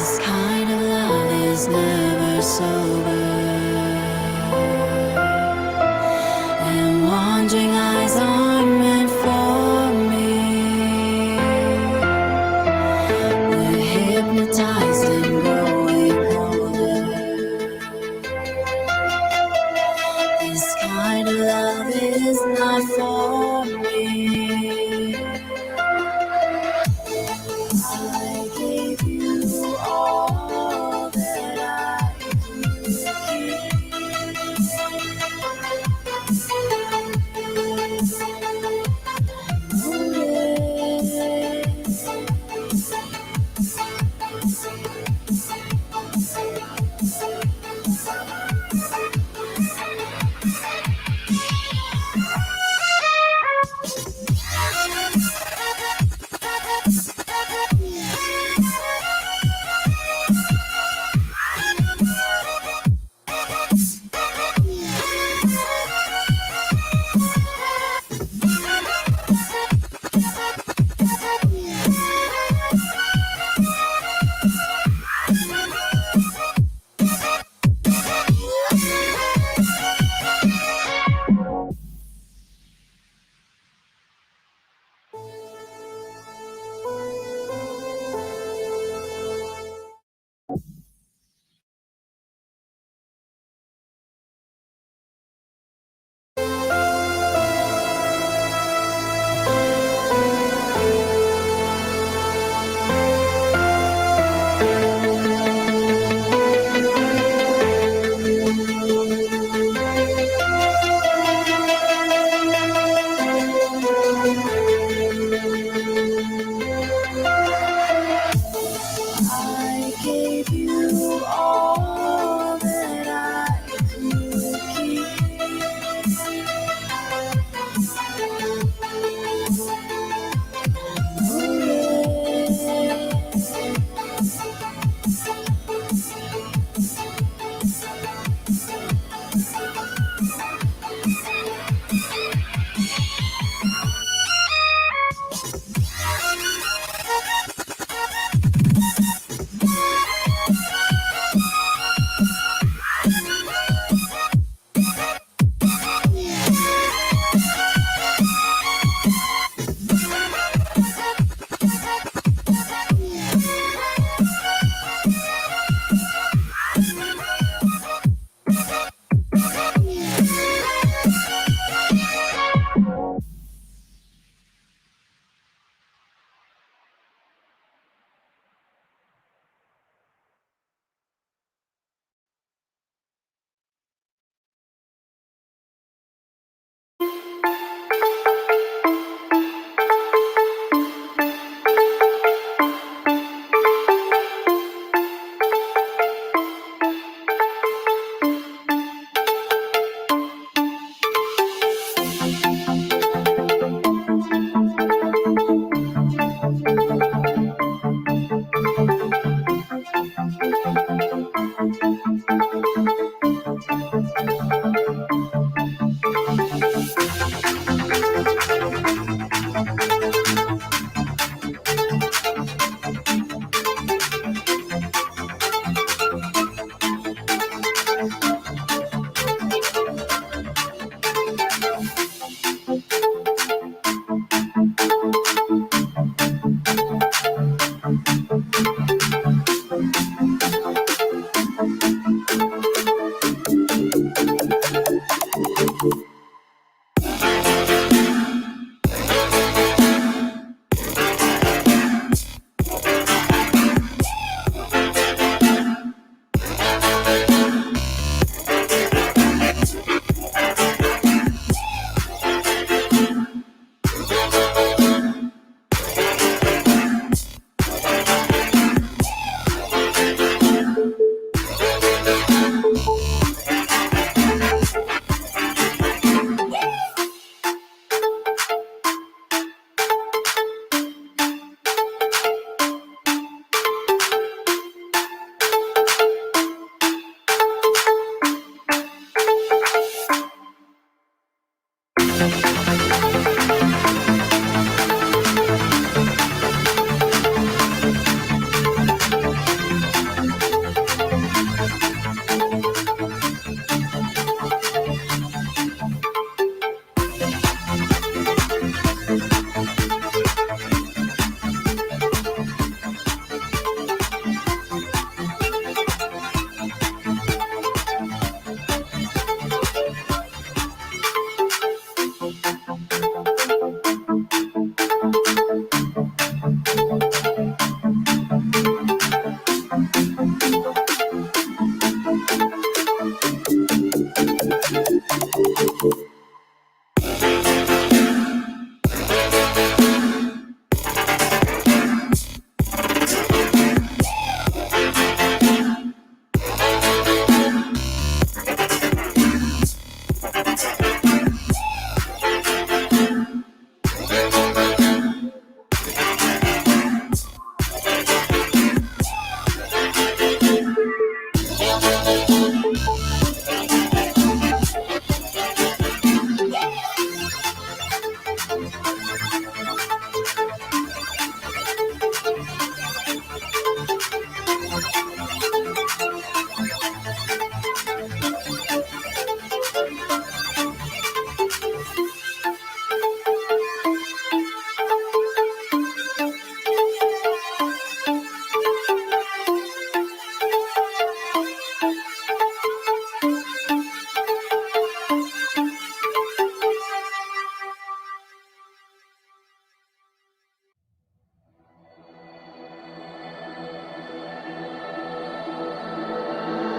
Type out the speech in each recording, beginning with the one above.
This kind of love is never sober, and wandering eyes aren't meant for me. We're hypnotized and growing older. This kind of love is not for me. I gave you all that I could give.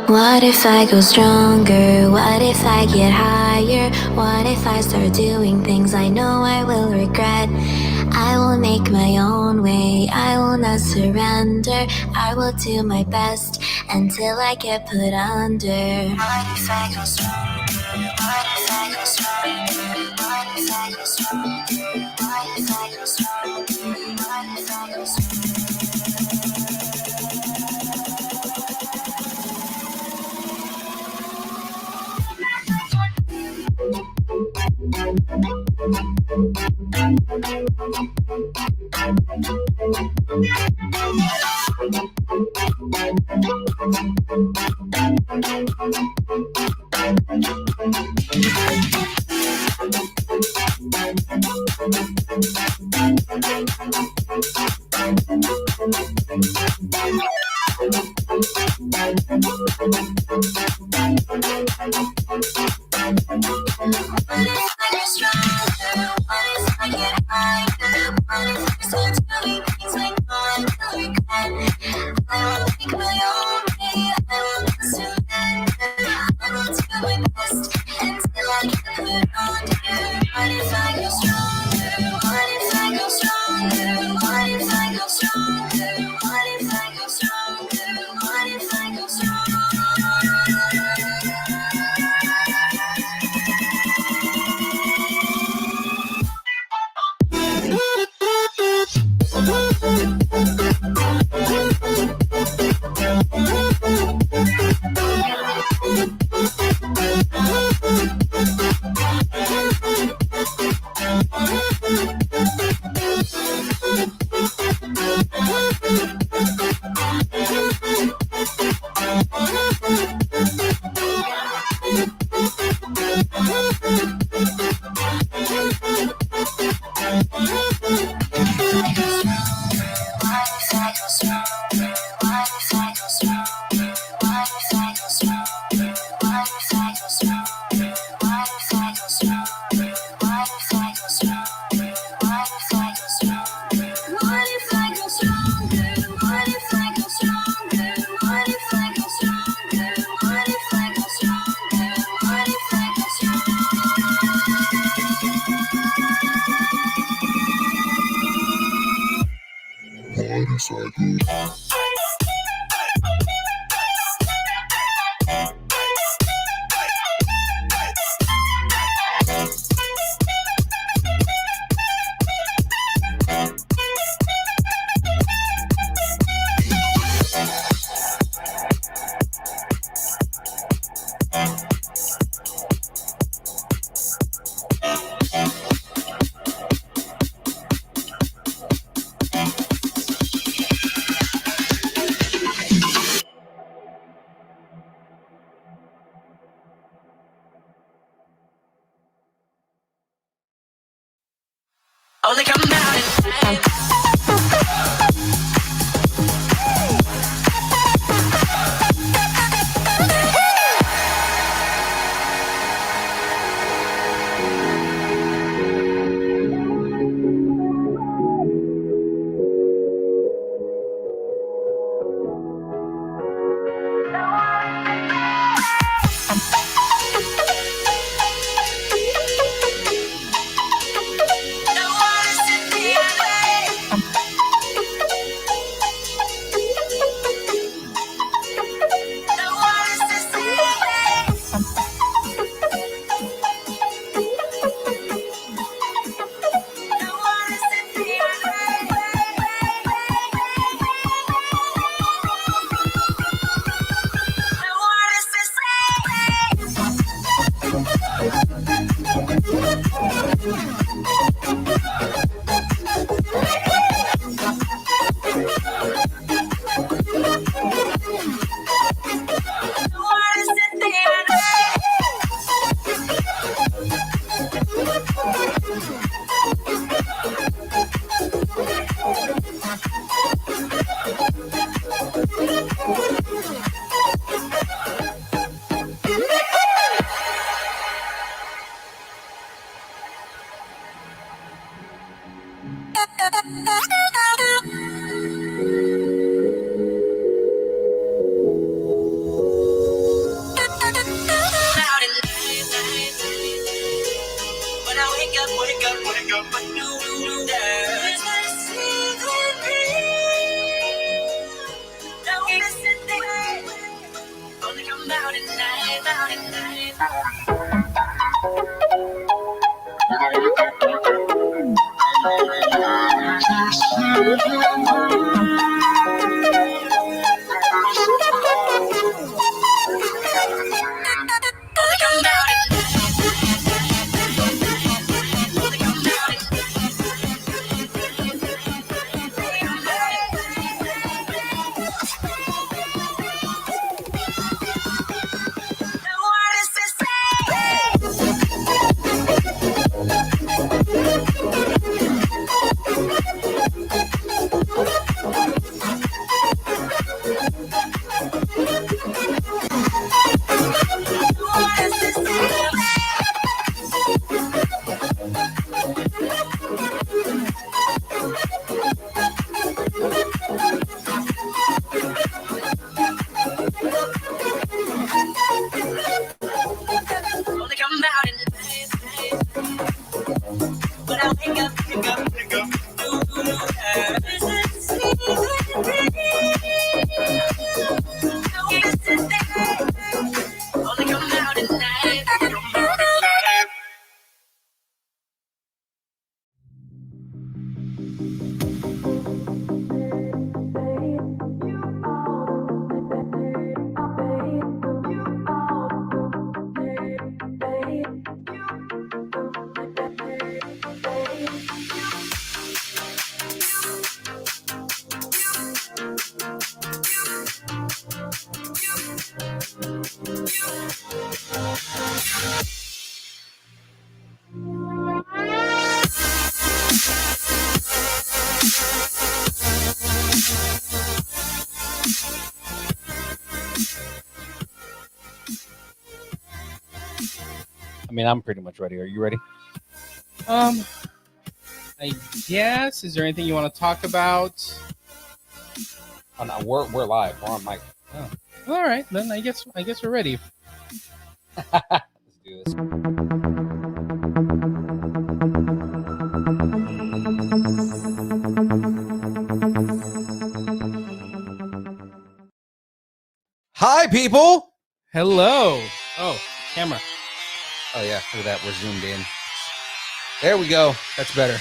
What if I go stronger? What if I get higher? What if I start doing things I know I will regret? I will make my own way, I will not surrender. I will do my best until I get put under. What if I go stronger? What if I go stronger? What if I go stronger? What if I go stronger? What if I go stronger? Only come out at night. I mean, I'm pretty much ready. Are you ready? I guess. Is there anything you want to talk about? Oh, no, we're live. We're on mic. Oh. All right, then I guess we're ready. Let's do this. Hi, people. Hello. Oh, camera. Oh yeah, look at that. We're zoomed in. There we go. That's better.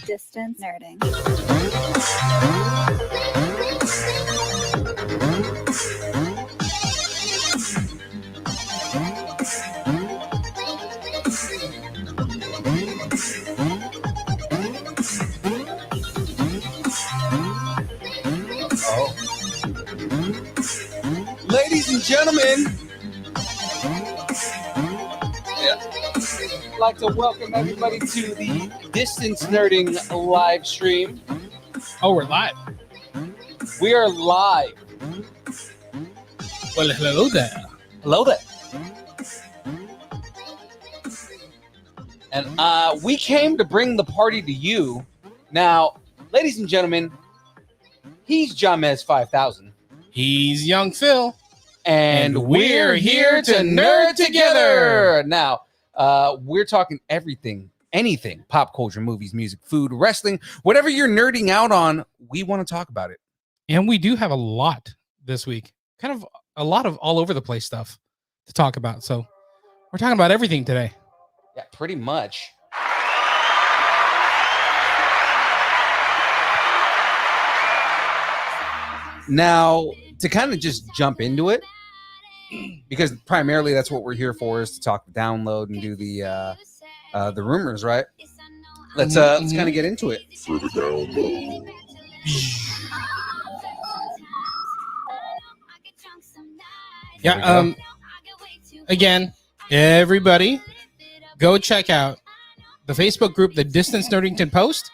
Distance nerding. Oh. Ladies and gentlemen, I'd like to welcome everybody to the Distance Nerding live stream. Oh, we're live. We are live. Well, hello there. Hello there. And we came to bring the party to you. Now, ladies and gentlemen, he's Jamez 5000. He's Young Phil. And we're here to nerd together. Now, we're talking everything, anything, pop culture, movies, music, food, wrestling, whatever you're nerding out on, we want to talk about it. And we do have a lot this week. Kind of a lot of all over the place stuff to talk about. So we're talking about everything today. Yeah, pretty much. Now, to kind of just jump into it, because primarily that's what we're here for, is to talk the download and do the rumors, right? Let's kind of get into it. For the download. Yeah. Again, everybody, go check out the Facebook group, the Distance Nerdington Post.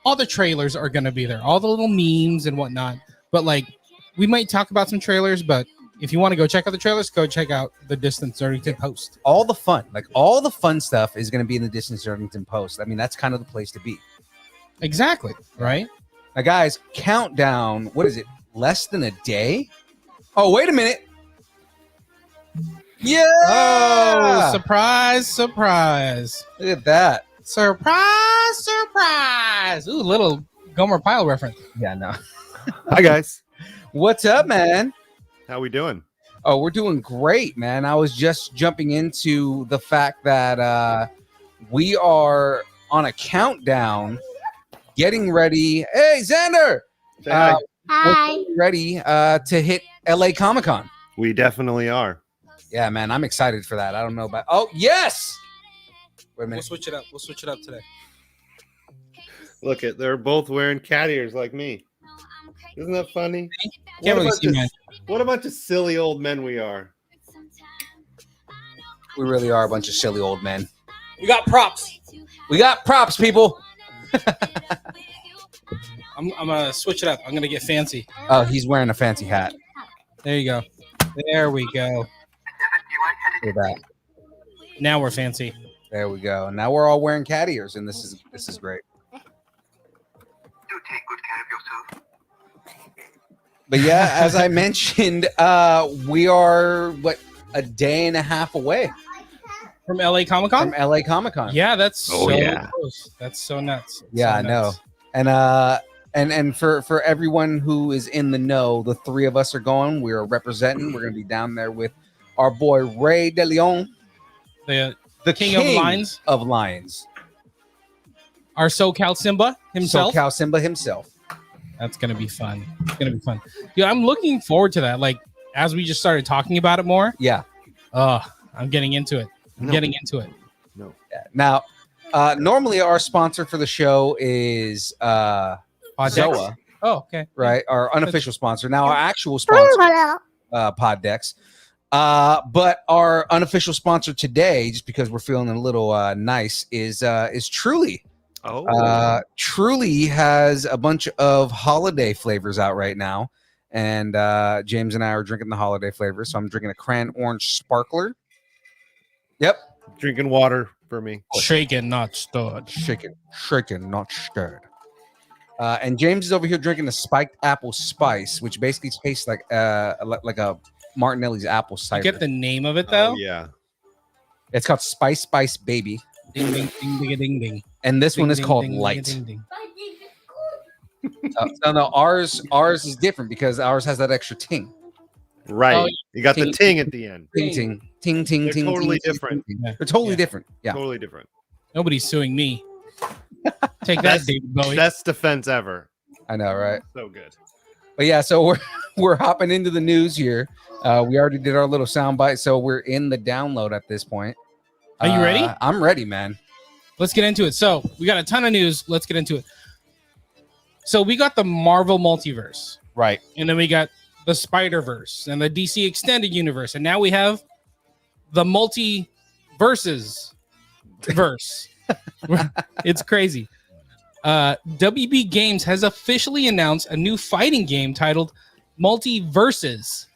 All the trailers are going to be there, all the little memes and whatnot. But like, we might talk about some trailers, but if you want to go check out the trailers, go check out the Distance Nerdington Post. All the fun stuff is going to be in the Distance Nerdington Post. I mean, that's kind of the place to be. Exactly. Right. Now, guys, countdown. What is it? Less than a day? Oh, wait a minute. Yeah. Oh, surprise, surprise. Look at that. Surprise, surprise. Ooh, little Gomer Pyle reference. Yeah, no. Hi guys, What's up, man? how we doing? Oh, we're doing great, man. I was just jumping into the fact that we are on a countdown, getting ready. Hey, Xander! Say hi. We're getting ready to hit LA Comic-Con. We definitely are. Yeah, man, I'm excited for that. I don't know about. Oh, yes! Wait a We'll minute. switch it up. We'll switch it up today. Look at they're both wearing cat ears like me. Isn't that funny? Can't really What see, man. what a bunch of silly old men we are. We really are a bunch of silly old men. We got props. We got props, people. I'm gonna switch it up. I'm gonna get fancy. Oh, he's wearing a fancy hat. There you go. There we go. Look at that. Now we're fancy. There we go. Now we're all wearing cat ears, and this is great. Do take good care of yourself. But yeah, as I mentioned, we are a day and a half away From LA Comic Con? from LA Comic-Con. Yeah, that's Oh, so yeah. close. That's so nuts. Yeah, So I know. nuts. And for everyone who is in the know, the three of us are going. We are representing. We're going to be down there with our boy Ray De Leon, The king of Lions. of Lions, Our SoCal Simba himself. SoCal Simba himself. That's gonna be fun. It's gonna be fun. Yeah, I'm looking forward to that. Like as we just started talking about it more. Yeah. I'm getting into it. I'm No. getting into it. No. Yeah. Now, normally our sponsor for the show is Zoa, Oh, okay. right? Our unofficial sponsor. Now, our actual sponsor, Poddex. But our unofficial sponsor today, just because we're feeling a little nice, is Truly. Oh, Truly has a bunch of holiday flavors out right now, and James and I are drinking the holiday flavors. So I'm drinking a cran orange sparkler. Yep, drinking water for me. Shaken, not stirred. shaken, not stirred. And James is over here drinking a spiked apple spice, which basically tastes like a Martinelli's apple You cider. get the name of it though? Oh, yeah. It's called Spice Baby, Ding ding ding ding ding ding. and this one Ding, is ding, called ding, Light. ding, ding. No, ours is different because ours has that extra ting. Right. Oh, You got the ting. ting at the end. Ting, ting, ting, ting, They're ting. totally ting, different. ting, ting. Yeah. They're totally Yeah. different. Yeah. Totally different. Nobody's suing me. Take that, That's- David Bowie. Best defense ever. I know, right? So good. But yeah, so we're hopping into the news here. We already did our little soundbite, so we're in the download at this point. Are you ready? I'm ready, man. Let's get into it. So we got a ton of news. Let's get into it. So we got the Marvel multiverse, Right. and then we got the Spider-Verse and the DC extended universe, and now we have the multiverses verse. It's crazy. WB Games has officially announced a new fighting game titled Multiverses.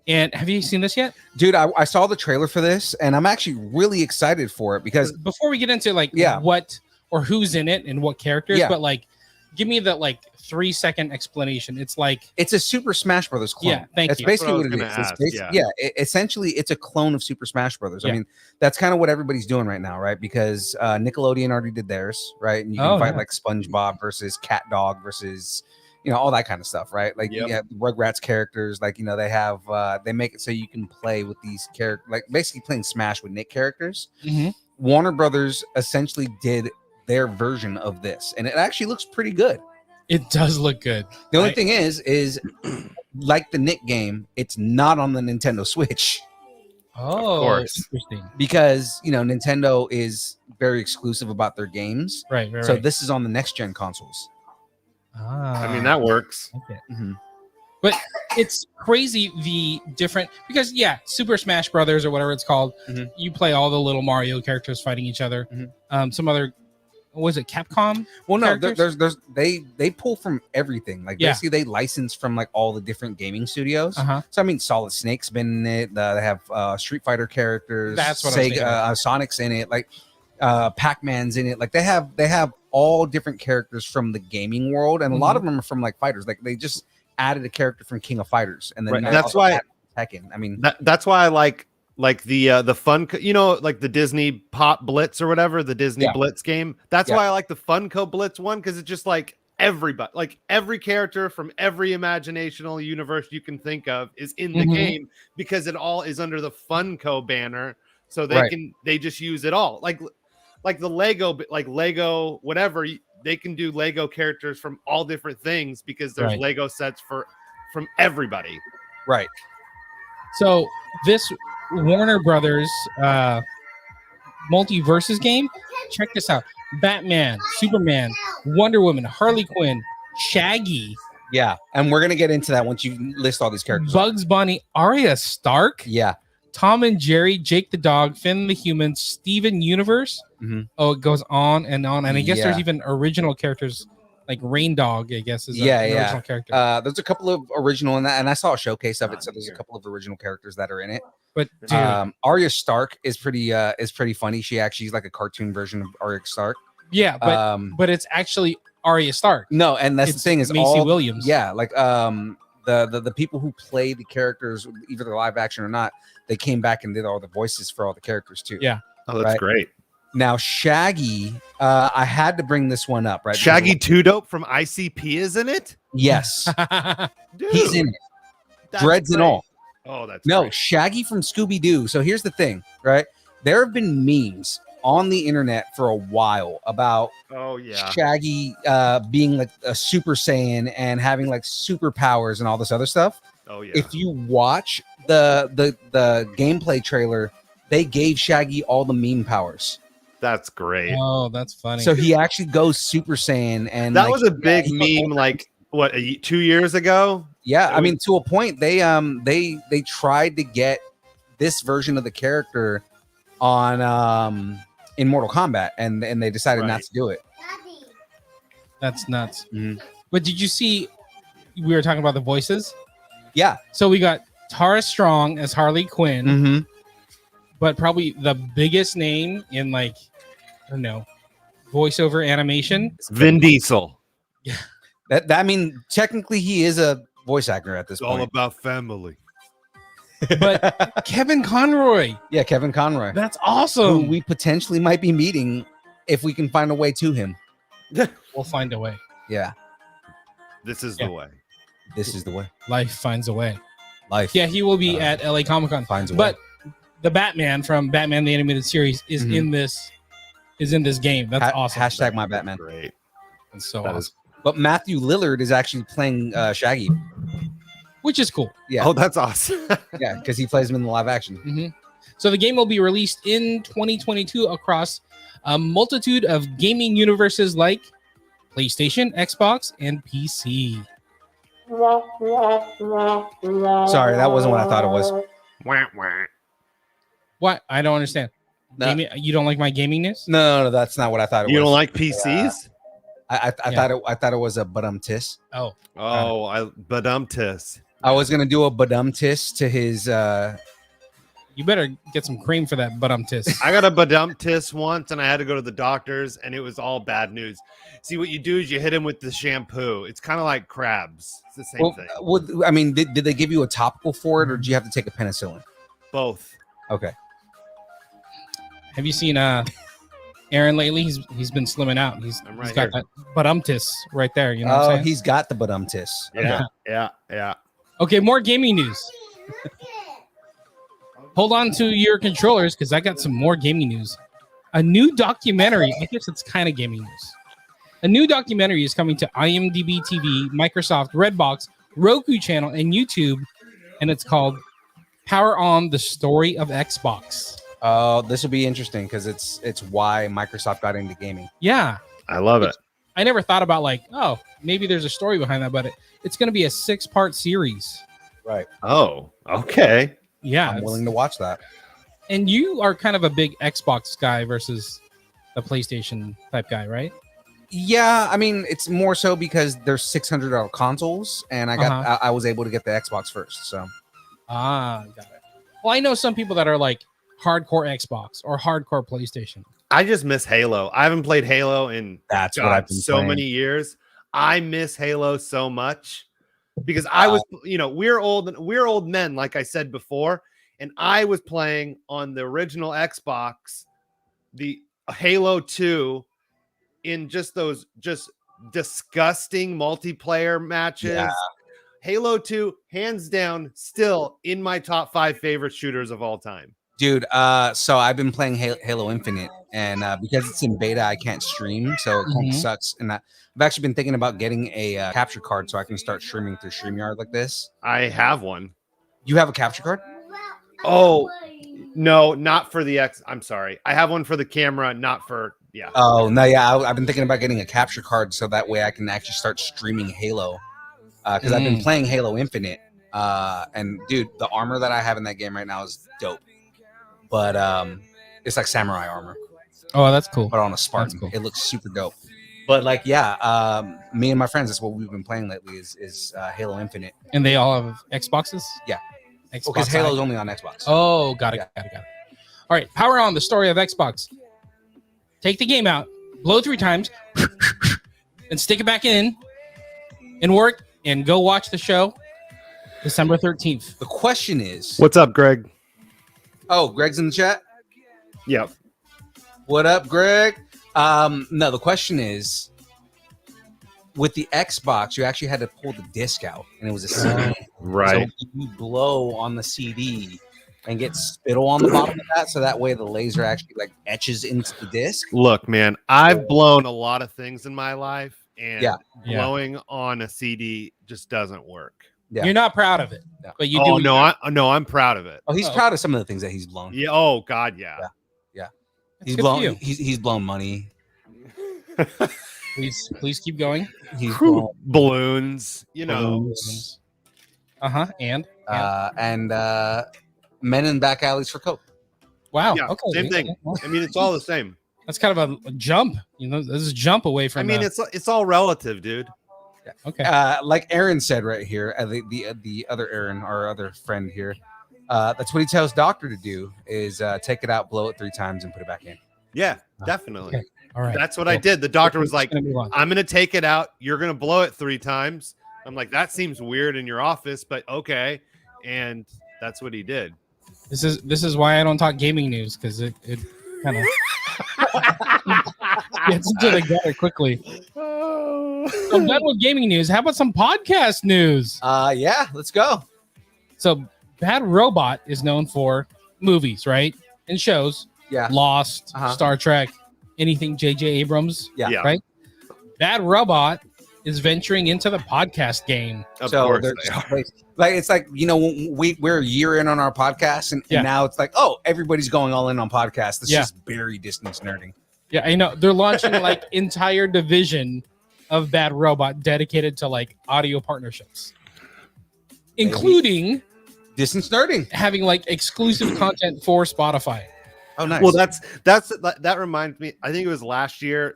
And have you seen this yet? Dude, I saw the trailer for this, and I'm actually really excited for it because Before we get into like Yeah. what or who's in it and what characters, Yeah. but like give me the like 3-second explanation. It's like it's a Super Smash Brothers clone. Yeah, thank That's you. basically That's what what it I was is. gonna It's ask, essentially, it's a clone of Super Smash Brothers. I Yeah. mean, that's kind of what everybody's doing right now, right? Because Nickelodeon already did theirs, right? And you can Oh, fight yeah. like SpongeBob versus Cat Dog versus, all that kind of stuff, right? Like Yep. you have Rugrats characters, like they have they make it so you can play with these characters, like basically playing Smash with Nick characters. Mhm. Warner Brothers essentially did their version of this, and it actually looks pretty good. it does look good. The only Right. thing is like the Nick game, it's not on the Nintendo Switch Oh, course. interesting. because Nintendo is very exclusive about their games. Right. So this is on the next gen consoles. I mean, that works. Okay. Mhm. But it's crazy the different because Super Smash Brothers or whatever it's called, Mhm. you play all the little Mario characters fighting each other. Mhm. Some other was it Capcom? Well, no, Characters? there's they pull from everything. Like Yeah. basically they license from like all the different gaming studios. Uh-huh. So I mean, Solid Snake's been in it. They have Street Fighter characters. That's what I was thinking Sonic's in it. Like Pac-Man's in it. Like they have all different characters from the gaming world, and a lot of them are from like fighters. Like they just added a character from King of Fighters, and then Right. they That's also why- added Tekken. I mean, That's why I like like the Funko, like the Disney Pop Blitz or whatever, the Disney Yeah. Blitz game. That's Yeah. why I like the Funko Blitz one, because it's just like everybody, like every character from every imaginational universe you can think of is in the Mhm. game, because it all is under the Funko banner. So Right. they just use it all. Like the Lego, whatever, they can do Lego characters from all different things because there's Right. Lego sets from everybody. Right. So this Warner Brothers multiverses game, check this out: Batman, Superman, Wonder Woman, Harley Quinn, Shaggy, Yeah. And we're gonna get into that once you list all these characters. Bugs Bunny, Arya Stark, Yeah. Tom and Jerry, Jake the Dog, Finn the Human, Steven Universe. Mhm. Oh, it goes on. And I guess there's Yeah. even original characters like Rain Dog, I guess, is an Yeah. original character. There's a couple of original in that, and I saw a showcase of it, so there's a couple of original characters that are in it. But dude, Arya Stark is pretty funny. She's like a cartoon version of Arya Stark. yeah, but it's actually Arya Stark. No, and that's It's the thing is Macy all Williams. Yeah, like the people who play the characters, either the live action or not, they came back and did all the voices for all the characters too. Yeah. Oh, that's Right. great. Now Shaggy, I had to bring this one up, right? Shaggy Two Dope from ICP is in it. Yes, Dude, he's in it. that's Dreads and great. all. Oh, that's No, great. Shaggy from Scooby Doo. So here's the thing, right? There have been memes on the internet for a while about Oh yeah. Shaggy being like a Super Saiyan and having like superpowers and all this other stuff. Oh yeah. If you watch the gameplay trailer, they gave Shaggy all the meme powers. That's great. Oh, that's funny. So he actually goes Super Saiyan, and That like, was a big he- meme, like what, 2 years ago? Yeah, It I mean, was- to a point, they tried to get this version of the character on in Mortal Kombat, and they decided not Right. to do it. That's nuts. Mhm. But did you see? We were talking about the voices. Yeah. So we got Tara Strong as Harley Quinn, Mm-hmm. but probably the biggest name in like, I don't know, voiceover animation. Vin Diesel. That I mean, technically, he is a voice actor at this point. about family. But Kevin Conroy, Yeah, Kevin Conroy, that's who awesome. we potentially might be meeting if we can find a way to him. We'll find a way. Yeah, This is Yeah. the way. this is the way. Life finds a way. Life. Yeah, he will be at LA Comic Con. finds a way. But the Batman from Batman the Animated Series is Mhm. in this game. That's awesome. Hashtag my Batman. Great. That's so That awesome. is- But Matthew Lillard is actually playing Shaggy. Which is cool. Yeah, Oh, that's awesome. yeah, because he plays him in the live action. hmm So the game will be released in 2022 across a multitude of gaming universes like PlayStation, Xbox, and PC. Sorry, that wasn't what I thought it was. Wah, wah. What? I don't understand. No. Gaming, you don't like my gamingness? No, that's not what I thought it You was. don't like PCs? I Yeah. thought it was a badum-tis. Oh, Oh, badumtis. I was gonna do a badum-tis to his. you better get some cream for that tis. I got a badumtis once, and I had to go to the doctors, and it was all bad news. See, what you do is you hit him with the shampoo. It's kind of like crabs. It's the same thing. I mean, did they give you a topical for it, or did you have to take a penicillin? Both. Okay. Have you seen Aaron lately? He's been slimming out. He's I'm right got here. that tis right there. You know what I'm Oh, saying? he's got the badum-tis. Yeah. Okay, more gaming news. Hold on to your controllers because I got some more gaming news. A new documentary, I guess it's kind of gaming news. A new documentary is coming to IMDb TV, Microsoft, Redbox, Roku channel, and YouTube, and it's called Power On: The Story of Xbox. Oh, this will be interesting because it's why Microsoft got into gaming. Yeah, I love it. I never thought about like, oh, maybe there's a story behind that, but it's going to be a 6-part series. Right. Oh, okay. Yeah, I'm it's- willing to watch that. And you are kind of a big Xbox guy versus the PlayStation type guy, right? Yeah, I mean, it's more so because there's $600 consoles, and I was able to get the Xbox first. So Ah, got it. Well, I know some people that are like hardcore Xbox or hardcore PlayStation. I just miss Halo. I haven't played Halo in that's what God, I've been so playing. many years. I miss Halo so much because I was, we're old men, like I said before, and I was playing on the original Xbox, the Halo 2, in just those disgusting multiplayer matches. Yeah. Halo 2, hands down, still in my top 5 favorite shooters of all time. Dude, so I've been playing Halo Infinite, and because it's in beta, I can't stream, so it kind of sucks. And I've actually been thinking about getting a capture card so I can start streaming through StreamYard like this. I have one. You have a capture card? Oh, no, not for the X. I'm sorry. I have one for the camera, not for, yeah. Oh, no, yeah. I've been thinking about getting a capture card so that way I can actually start streaming Halo. Because I've been playing Halo Infinite. And, dude, the armor that I have in that game right now is dope. But it's like samurai armor. Oh, that's cool. But on a Spartan. Cool. It looks super dope. But, like, yeah, me and my friends, that's what we've been playing lately is Halo Infinite. And they all have Xboxes? Yeah. Xbox Because Halo's only on Xbox. Oh, got it. All right, power on the story of Xbox. Take the game out, blow 3 times, and stick it back in, and work, and go watch the show December 13th. The question is... What's up, Greg? Oh, Greg's in the chat? Yep. What up, Greg? No, the question is, with the Xbox, you actually had to pull the disc out, and it was a CD. Right. So you blow on the CD and get spittle on the bottom of that, so that way the laser actually like etches into the disc. Look, man, I've blown a lot of things in my life, and Yeah. blowing on a CD just doesn't work. Yeah. You're not proud of it, Yeah. but you Oh do. no, I'm proud of it. Oh, he's proud of some of the things that he's blown. Yeah. Oh God, yeah. He's good for blown. you. He's blown money. Please keep going. He's blown Balloons, you know. balloons, And and men in back alleys for coke. wow. Yeah, Okay. same thing. I mean, it's all the same. That's kind of a jump. You know, this is a jump away from. I mean, it's all relative, dude. okay. Like Aaron said right here, the other Aaron, our other friend here, that's what he tells Doctor to do is take it out, blow it 3 times, and put it back in. Yeah, definitely. Okay. All right. That's what I did. The doctor was like, Gonna move on. I'm going to take it out. You're going to blow it 3 times. I'm like, that seems weird in your office, but okay. And that's what he did. This is why I don't talk gaming news, because it kind of gets into the gutter quickly. I'm done with gaming news. How about some podcast news? Yeah, let's go. So, Bad Robot is known for movies, right? And shows. Yeah. Lost, Uh-huh. Star Trek, anything J.J. Abrams. Yeah. Right? Bad Robot is venturing into the podcast game. Of So course they're they are. just like it's like, you know, we're a year in on our podcast, and now it's like, oh, everybody's going all in on podcasts. This is very distance nerding. Yeah, I know. They're launching like entire division of Bad Robot dedicated to like audio partnerships, including Distance nerding. having like exclusive content for Spotify. Oh, nice. Well, that reminds me. I think it was last year.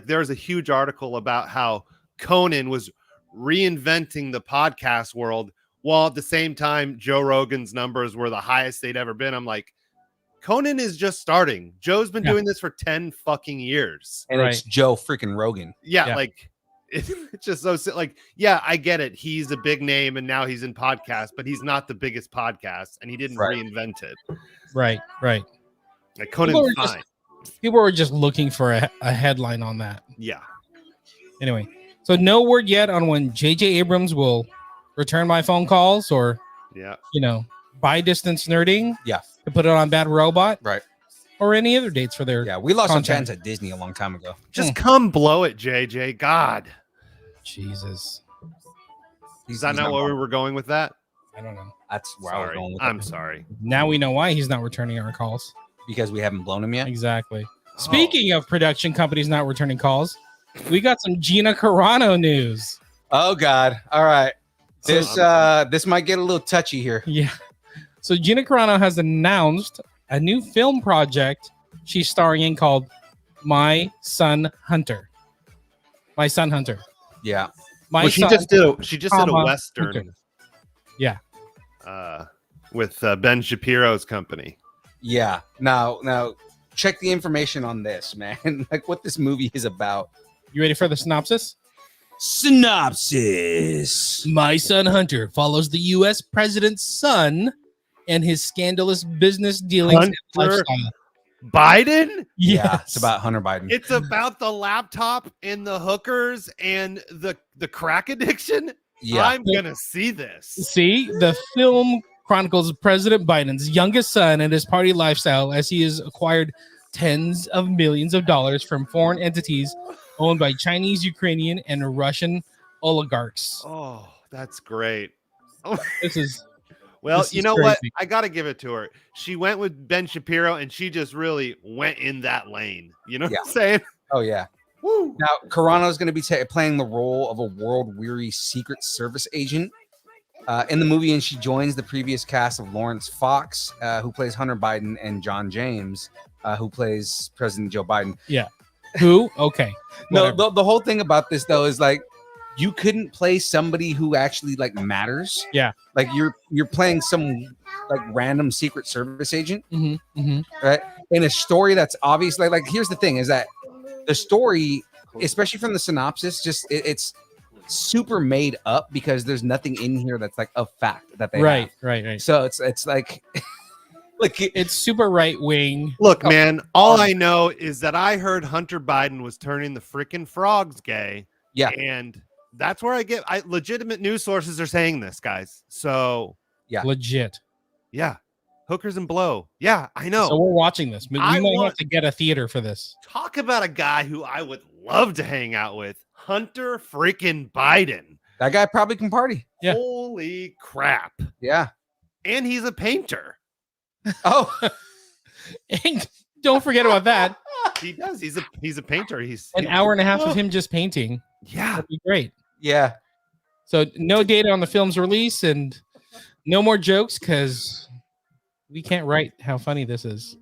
There was a huge article about how Conan was reinventing the podcast world, while at the same time Joe Rogan's numbers were the highest they'd ever been. I'm like, Conan is just starting. Joe's been doing this for 10 fucking years, and it's Joe freaking Rogan. Yeah. Like it's just so like, yeah, I get it. He's a big name, and now he's in podcasts, but he's not the biggest podcast, and he didn't reinvent it. Right. Like Conan's fine. People were just looking for a headline on that. Yeah. Anyway, so no word yet on when J.J. Abrams will return my phone calls or, buy Distance Nerding. Yeah. To put it on Bad Robot. Right. Or any other dates for their. Yeah, we lost some content. fans at Disney a long time ago. Just come blow it, JJ. God. Jesus. Is that not where we were going with that? I don't know. That's where I was going with I'm it. sorry. Now we know why he's not returning our calls. Because we haven't blown him yet. Exactly. Speaking of production companies not returning calls, we got some Gina Carano news. Oh God! All right, this might get a little touchy here. Yeah. So Gina Carano has announced a new film project she's starring in called My Son Hunter. My Son Hunter. Yeah. She just did a Western. Hunter. Yeah. With Ben Shapiro's company. Yeah. Now, check the information on this, man. Like what this movie is about. You ready for the synopsis? Synopsis. My Son Hunter follows the U.S. president's son and his scandalous business dealings and Hunter lifestyle. Biden? Yeah, it's Yes. about Hunter Biden. It's about the laptop and the hookers and the crack addiction. Yeah. I'm gonna see this. See, the film chronicles President Biden's youngest son and his party lifestyle as he has acquired tens of millions of dollars from foreign entities owned by Chinese, Ukrainian, and Russian oligarchs. Oh, that's great. This is Well, This you is know what? crazy. I got to give it to her. She went with Ben Shapiro and she just really went in that lane. You know what I'm saying? Oh yeah. Woo. Now Carano is going to be playing the role of a world-weary Secret Service agent in the movie, and she joins the previous cast of Lawrence Fox, who plays Hunter Biden, and John James, who plays President Joe Biden. who? Okay. No, Whatever. the whole thing about this though is like you couldn't play somebody who actually like matters. Yeah. Like you're playing some like random Secret Service agent, right? In a story that's obviously like here's the thing is that the story, especially from the synopsis, just it's super made up because there's nothing in here that's like a fact that they Right, have. right. So it's like like It's super right wing. Look, man, all I know is that I heard Hunter Biden was turning the freaking frogs gay. Yeah. And that's where I legitimate news sources are saying this, guys. So, Yeah. Legit. yeah. Hookers and blow. Yeah, I know. So we're watching this. We I might want- have to get a theater for this. Talk about a guy who I would love to hang out with. Hunter freaking Biden. that guy probably can party. Yeah. Holy crap. Yeah. And he's a painter. Oh, And don't forget about that. He does. He's a painter. He's An hour and a half of him just painting. Yeah. That'd be great. yeah. So no data on the film's release and no more jokes because we can't write how funny this is.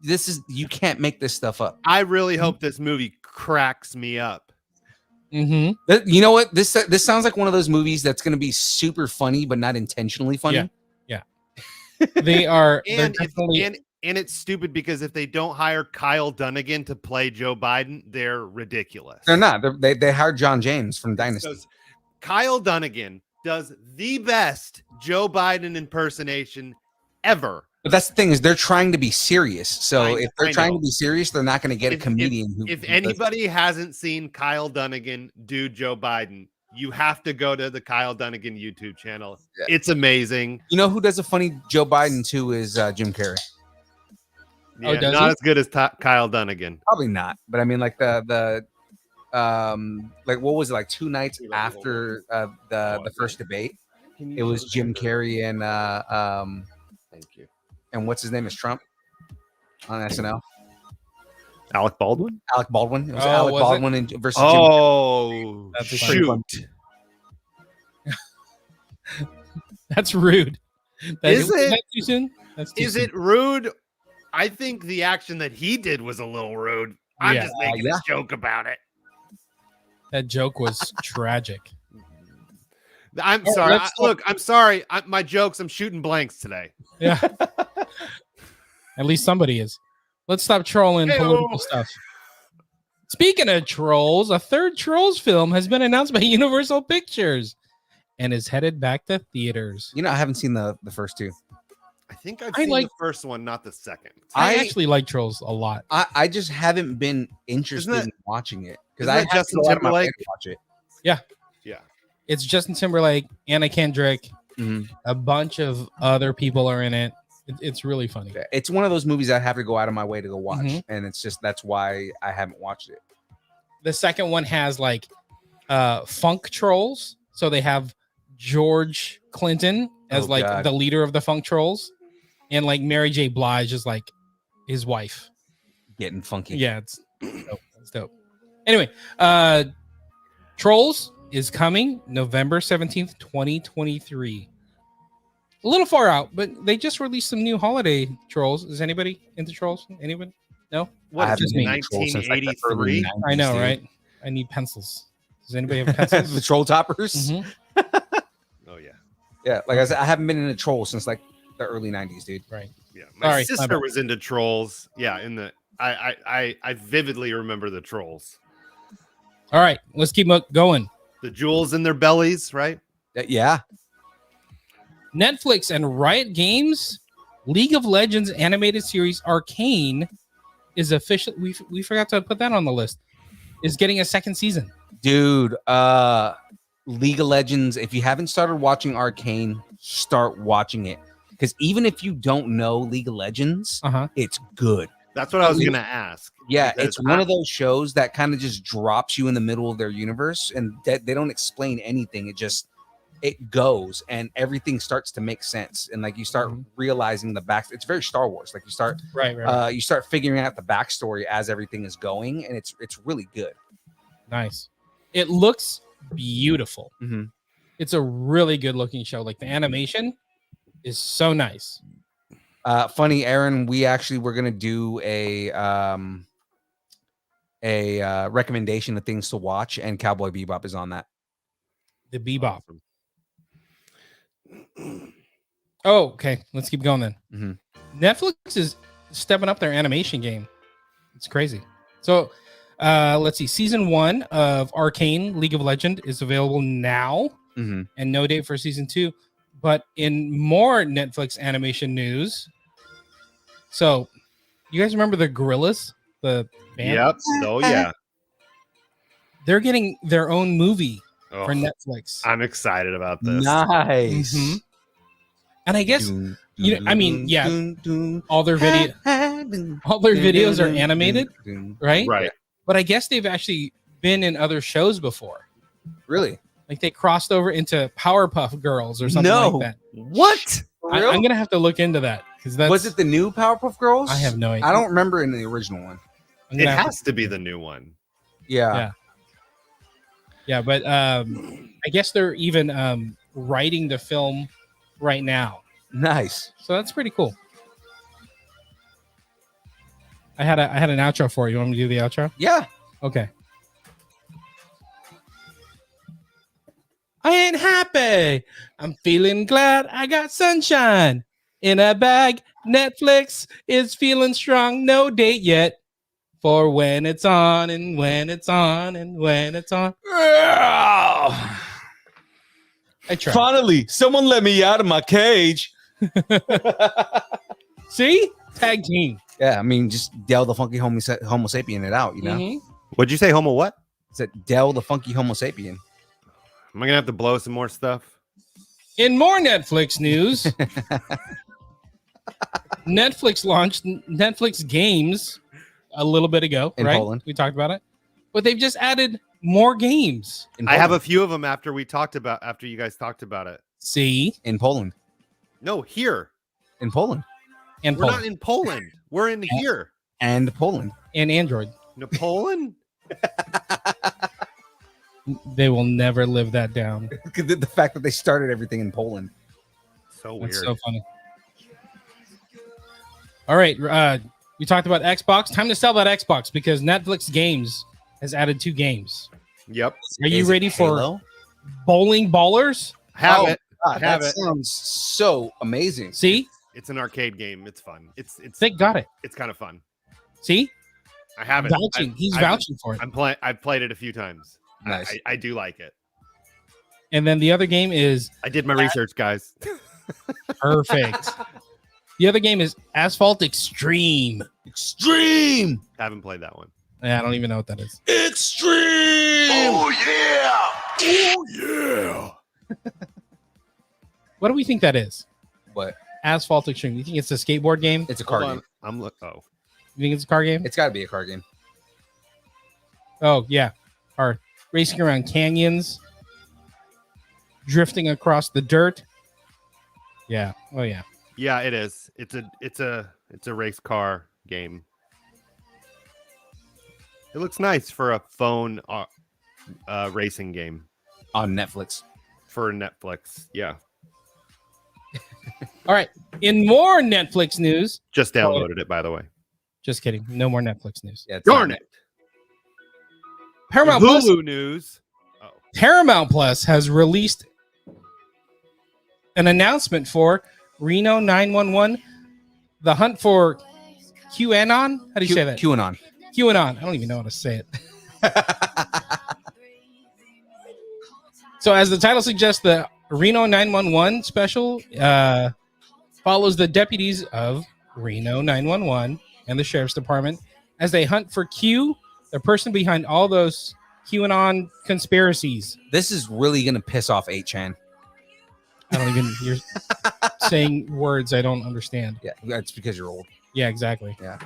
This is you can't make this stuff up. I really hope this movie cracks me up. Mm-hmm. You know what? This sounds like one of those movies that's going to be super funny, but not intentionally funny. Yeah. They are they're And definitely and it's stupid because if they don't hire Kyle Dunnigan to play Joe Biden, they're ridiculous. They're not. They hired John James from Dynasty. So Kyle Dunnigan does the best Joe Biden impersonation ever. But that's the thing is they're trying to be serious. So if they're I trying know. to be serious, they're not going to get a comedian. If anybody hasn't seen Kyle Dunnigan do Joe Biden, you have to go to the Kyle Dunnigan YouTube channel. Yeah. It's amazing. You know who does a funny Joe Biden too is Jim Carrey. Yeah, does not he? as good as Kyle Dunnigan. Probably not, but I mean like the like what was it like 2 nights after the first debate? It was Jim Carrey and Thank you. and what's his name is Trump on SNL. Alec Baldwin? Alec Baldwin. It was Oh, Alec was it? Baldwin versus Jim. Oh, That's pretty shoot. that's rude. Is it? that too soon? That's too Is soon. it rude? I think the action that he did was a little rude. I'm Yeah. just making Yeah. a joke about it. That joke was tragic. I'm Oh, sorry. let's Look, I'm sorry. My jokes, I'm shooting blanks today. Yeah. At least somebody is. Let's stop trolling Hey-o. political stuff. Speaking of trolls, a third Trolls film has been announced by Universal Pictures and is headed back to theaters. You know, I haven't seen the first two. I think I've I seen like- the first one, not the second. I I- actually like Trolls a lot. I just haven't been interested Isn't that- in watching it because isn't I that have Justin to go out of my way Timberlake? to watch it. Yeah. It's Justin Timberlake, Anna Kendrick, Mhm. a bunch of other people are in it. It's really funny. It's one of those movies I have to go out of my way to go watch, Mhm. and it's just that's why I haven't watched it. The second one has like funk trolls. So they have George Clinton as Oh, like God. the leader of the funk trolls, and like Mary J. Blige is like his wife. Getting funky. Yeah, it's dope. It's dope. Anyway, Trolls is coming November 17th, 2023. A little far out, but they just released some new holiday Trolls. Is anybody into Trolls? Anybody? No? I What haven't is just it, seen the Troll since, like, the early 1983? 90s, I know, dude. right? I need pencils. Does anybody have pencils? the Troll Toppers. Mhm. Oh, yeah. Yeah, like I said, I haven't been in a Troll since like the early 90s, dude. Right. Yeah. Sorry, My my sister bad. was into Trolls. Yeah. I vividly remember the Trolls. All right, let's keep going. The jewels in their bellies, right? Yeah. Netflix and Riot Games League of Legends animated series Arcane is official. We forgot to put that on the list. Is getting a second season. Dude, League of Legends, if you haven't started watching Arcane, start watching it. Because even if you don't know League of Legends, it's good. That's what I was gonna ask. Yeah, it's one of those shows that kind of just drops you in the middle of their universe, and they don't explain anything. It goes, and everything starts to make sense, and like you start realizing the back. It's very Star Wars. Like you start you start figuring out the backstory as everything is going, and it's really good. Nice. It looks beautiful. Mm-hmm. It's a really good looking show. Like the animation is so nice. Funny, Aaron, we actually were gonna do a recommendation of things to watch, and Cowboy Bebop is on that. The Bebop. Oh, okay. Let's keep going then. Mm-hmm. Netflix is stepping up their animation game. It's crazy. So let's see. Season 1 of Arcane League of Legends is available now, and no date for season 2. But in more Netflix animation news, so you guys remember the Gorillas, the band? Yep. Oh yeah. They're getting their own movie for Netflix. I'm excited about this. Nice. Mm-hmm. And I guess all their videos are animated, right? Right. But I guess they've actually been in other shows before. Really? Like they crossed over into Powerpuff Girls or something like that. What? I'm gonna have to look into that because was it the new Powerpuff Girls? I have no idea. I don't remember in the original one. It has to be the new one. Yeah. But I guess they're even writing the film right now. Nice. So that's pretty cool. I had an outro for you. You want me to do the outro? Yeah. Okay. I ain't happy. I'm feeling glad I got sunshine in a bag. Netflix is feeling strong. No date yet for when it's on and when it's on and when it's on. I tried. Finally, someone let me out of my cage. See? Tag team. Yeah, I mean, just Del the funky homo sapien it out, you know? Mm-hmm. What'd you say? Homo what? It's a Del the funky homo sapien. Am I gonna have to blow some more stuff? In more Netflix news, Netflix launched Netflix games a little bit ago, in right? Poland. We talked about it, but they've just added more games. I have a few of them after you guys talked about it. See, in Poland. No, here. In Poland. And We're not in Poland. We're in here. And Poland. And Android. No, Poland? They will never live that down. The fact that they started everything in Poland. So weird. That's so funny. All right. We talked about Xbox. Time to sell that Xbox because Netflix Games has added 2 games. Yep. Are you ready for Halo? Bowling Ballers? Have it. God, that sounds so amazing. See? It's an arcade game. It's fun. It's They got it. It's kind of fun. See? I have it. He's vouching for it. I've played it a few times. Nice. I do like it. And then the other game is I did my research, guys. perfect. The other game is Asphalt Extreme. Extreme. Haven't played that one. Yeah, I don't even know what that is. Extreme. Oh yeah! Oh yeah! What do we think that is? What? Asphalt Extreme. You think it's a skateboard game? It's a car Hold game. on. You think it's a car game? It's got to be a car game. Oh, yeah. Or racing around canyons, drifting across the dirt. Yeah. Oh, yeah. Yeah, it is. It's a race car game. It looks nice for a phone racing game On Netflix. for Netflix. Yeah. All right. In more Netflix news. Just downloaded it, by the way. Just kidding. No more Netflix news. Yeah, it's Darn on it. Paramount Hulu Plus, news. Oh. Paramount Plus has released an announcement for Reno 911, the hunt for QAnon. How do you say that? QAnon. QAnon. I don't even know how to say it. So, as the title suggests, the Reno 911 special follows the deputies of Reno 911 and the sheriff's department as they hunt for Q, the person behind all those QAnon conspiracies. This is really gonna piss off 8chan. I don't even. You're saying words I don't understand. Yeah, that's because you're old. Yeah, exactly. Yeah.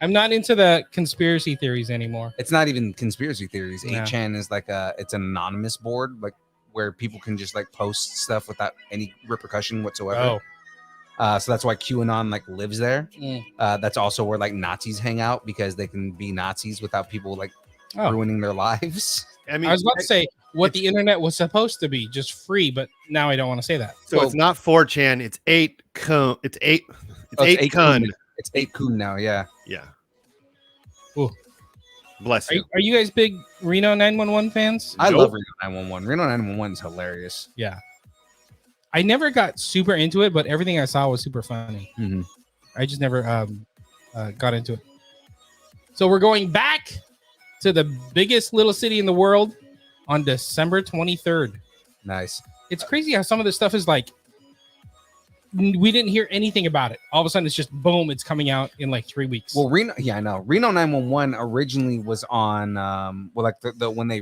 I'm not into the conspiracy theories anymore. It's not even conspiracy theories. Yeah. 8chan is like it's an anonymous board, like where people can just like post stuff without any repercussion whatsoever. So that's why QAnon like lives there. That's also where like Nazis hang out because they can be Nazis without people like ruining their lives. I mean, I was about to say what the internet was supposed to be, just free, but now I don't want to say that. So it's not 4chan. It's 8kun. It's 8. It's 8kun. It's 8kun now. Yeah. Yeah. Ooh. Bless you. Are you guys big Reno 911 fans? I love Reno 911. Reno 911 is hilarious. Yeah. I never got super into it, but everything I saw was super funny. Mhm. I just never got into it. So we're going back to the biggest little city in the world on December 23rd. Nice. It's crazy how some of this stuff is like, we didn't hear anything about it. All of a sudden, it's just boom, it's coming out in like 3 weeks. Well, I know. Reno 911 originally was on, like when they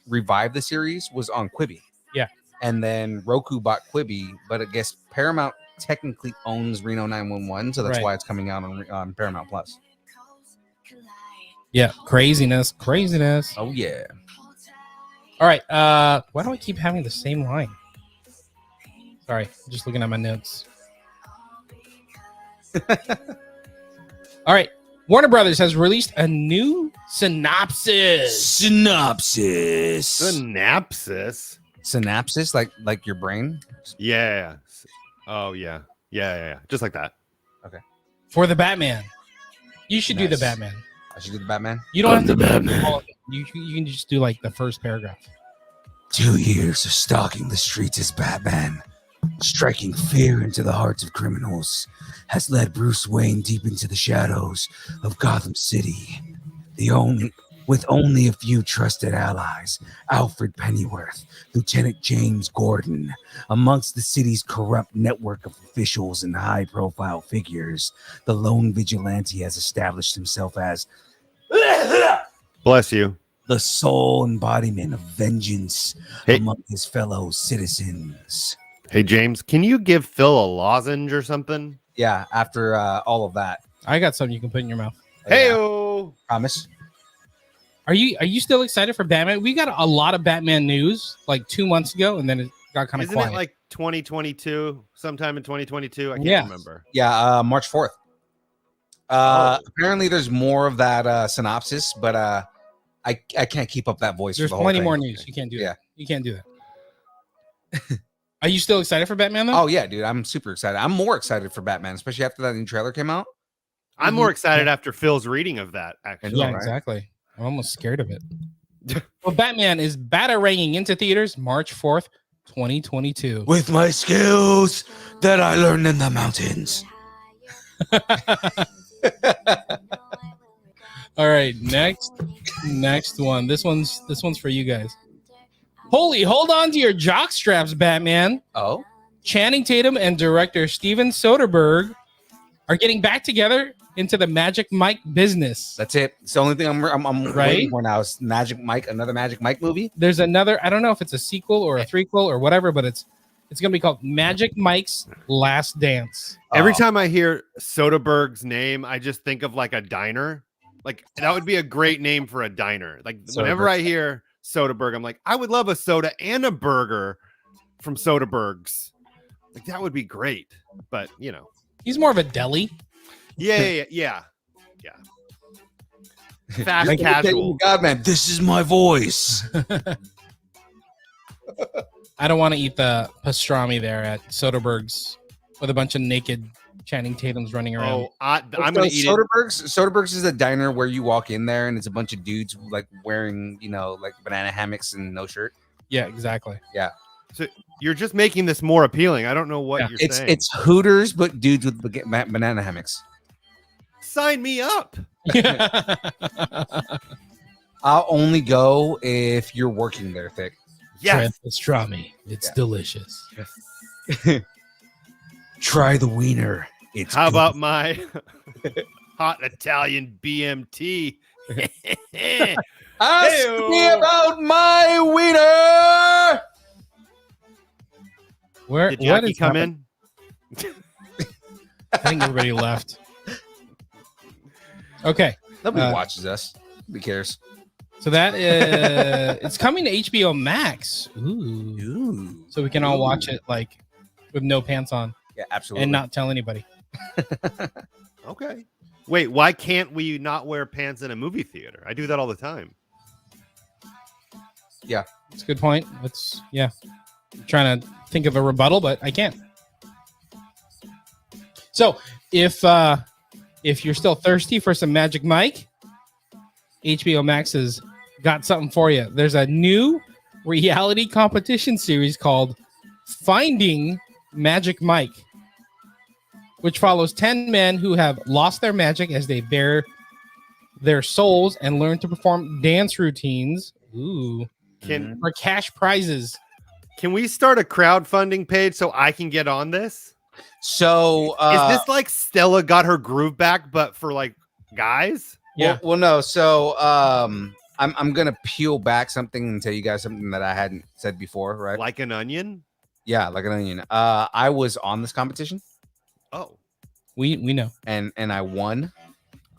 revived the series was on Quibi. Yeah. And then Roku bought Quibi, but I guess Paramount technically owns Reno 911, so that's why it's coming out on Paramount Plus. Yeah, craziness. Oh yeah. All right. Why do I keep having the same line? Sorry, I'm just looking at my notes. All right. Warner Brothers has released a new synopsis. Synapses, like your brain. Yeah. Oh yeah. Yeah. Just like that. Okay. For the Batman. You should do the Batman. I should do the Batman. You don't have to do all of it. You can just do like the first paragraph. 2 years of stalking the streets as Batman, striking fear into the hearts of criminals, has led Bruce Wayne deep into the shadows of Gotham City. With only a few trusted allies, Alfred Pennyworth, Lieutenant James Gordon, amongst the city's corrupt network of officials and high-profile figures, the lone vigilante has established himself as Bless you. the sole embodiment of vengeance Hey. among his fellow citizens. Hey James, can you give Phil a lozenge or something? Yeah. After all of that, I got something you can put in your mouth. Hey-o. promise. Are you still excited for Batman? We got a lot of Batman news like 2 months ago, and then it got kind of Isn't quiet. it like 2022? Sometime in 2022? I can't remember. Yeah. March 4th. Apparently, there's more of that synopsis, but I can't keep up that voice. There's for the whole plenty thing. more news. You can't do Yeah. that. You can't do that. Are you still excited for Batman though? Oh yeah, dude, I'm super excited. I'm more excited for Batman, especially after that new trailer came out. I'm more excited after Phil's reading of that, actually. yeah, right? exactly. I'm almost scared of it. Well, Batman is bataranking into theaters March 4th, 2022. With my skills that I learned in the mountains. All right, next one. This one's for you guys. Holy, hold on to your jock straps, Batman. Oh, Channing Tatum and director Steven Soderbergh are getting back together into the Magic Mike business. that's it. It's the only thing I'm Right? waiting for now is Magic Mike, another Magic Mike movie. There's another, I don't know if it's a sequel or a threequel or whatever, but it's going to be called Magic Mike's Last Dance. Every time I hear Soderbergh's name, I just think of like a diner. Like that would be a great name for a diner. Like whenever I hear Soderbergh, I'm like, I would love a soda and a burger from Soderbergh's. Like that would be great. But you know, He's more of a deli. yeah. Fast casual. God, man, this is my voice. I don't want to eat the pastrami there at Soderbergh's with a bunch of naked Channing Tatum's running around. Oh, I'm gonna eat it. Soderbergh's is a diner where you walk in there and it's a bunch of dudes like wearing, like banana hammocks and no shirt. Yeah, exactly. So you're just making this more appealing. I don't know what you're saying. It's Hooters, but dudes with banana hammocks. Sign me up. I'll only go if you're working there, Thick. Yes. Pastrami. It's Yeah. delicious. Try the wiener. It's How good. about my hot Italian BMT? Ask Hey-o. me about my wiener. Where? Did what Jackie is come happening? in? I think everybody left. Okay, Nobody watches us. Who cares? so that it's coming to HBO Max. Ooh. Ooh. So we can all watch it like with no pants on Yeah, absolutely. and not tell anybody. Okay. Wait, why can't we not wear pants in a movie theater? I do that all the time. It's a good point. It's I'm trying to think of a rebuttal, but I can't. So if you're still thirsty for some Magic Mike, HBO Max has got something for you. There's a new reality competition series called Finding Magic Mike, which follows 10 men who have lost their magic as they bare their souls and learn to perform dance routines. Ooh. Can For cash prizes. can we start a crowdfunding page so I can get on this? So Is this like Stella got her groove back, but for like guys? Yeah. Well, no. So I'm gonna peel back something and tell you guys something that I hadn't said before, right? Like an onion? Yeah, like an onion. I was on this competition Oh, We know. and I won,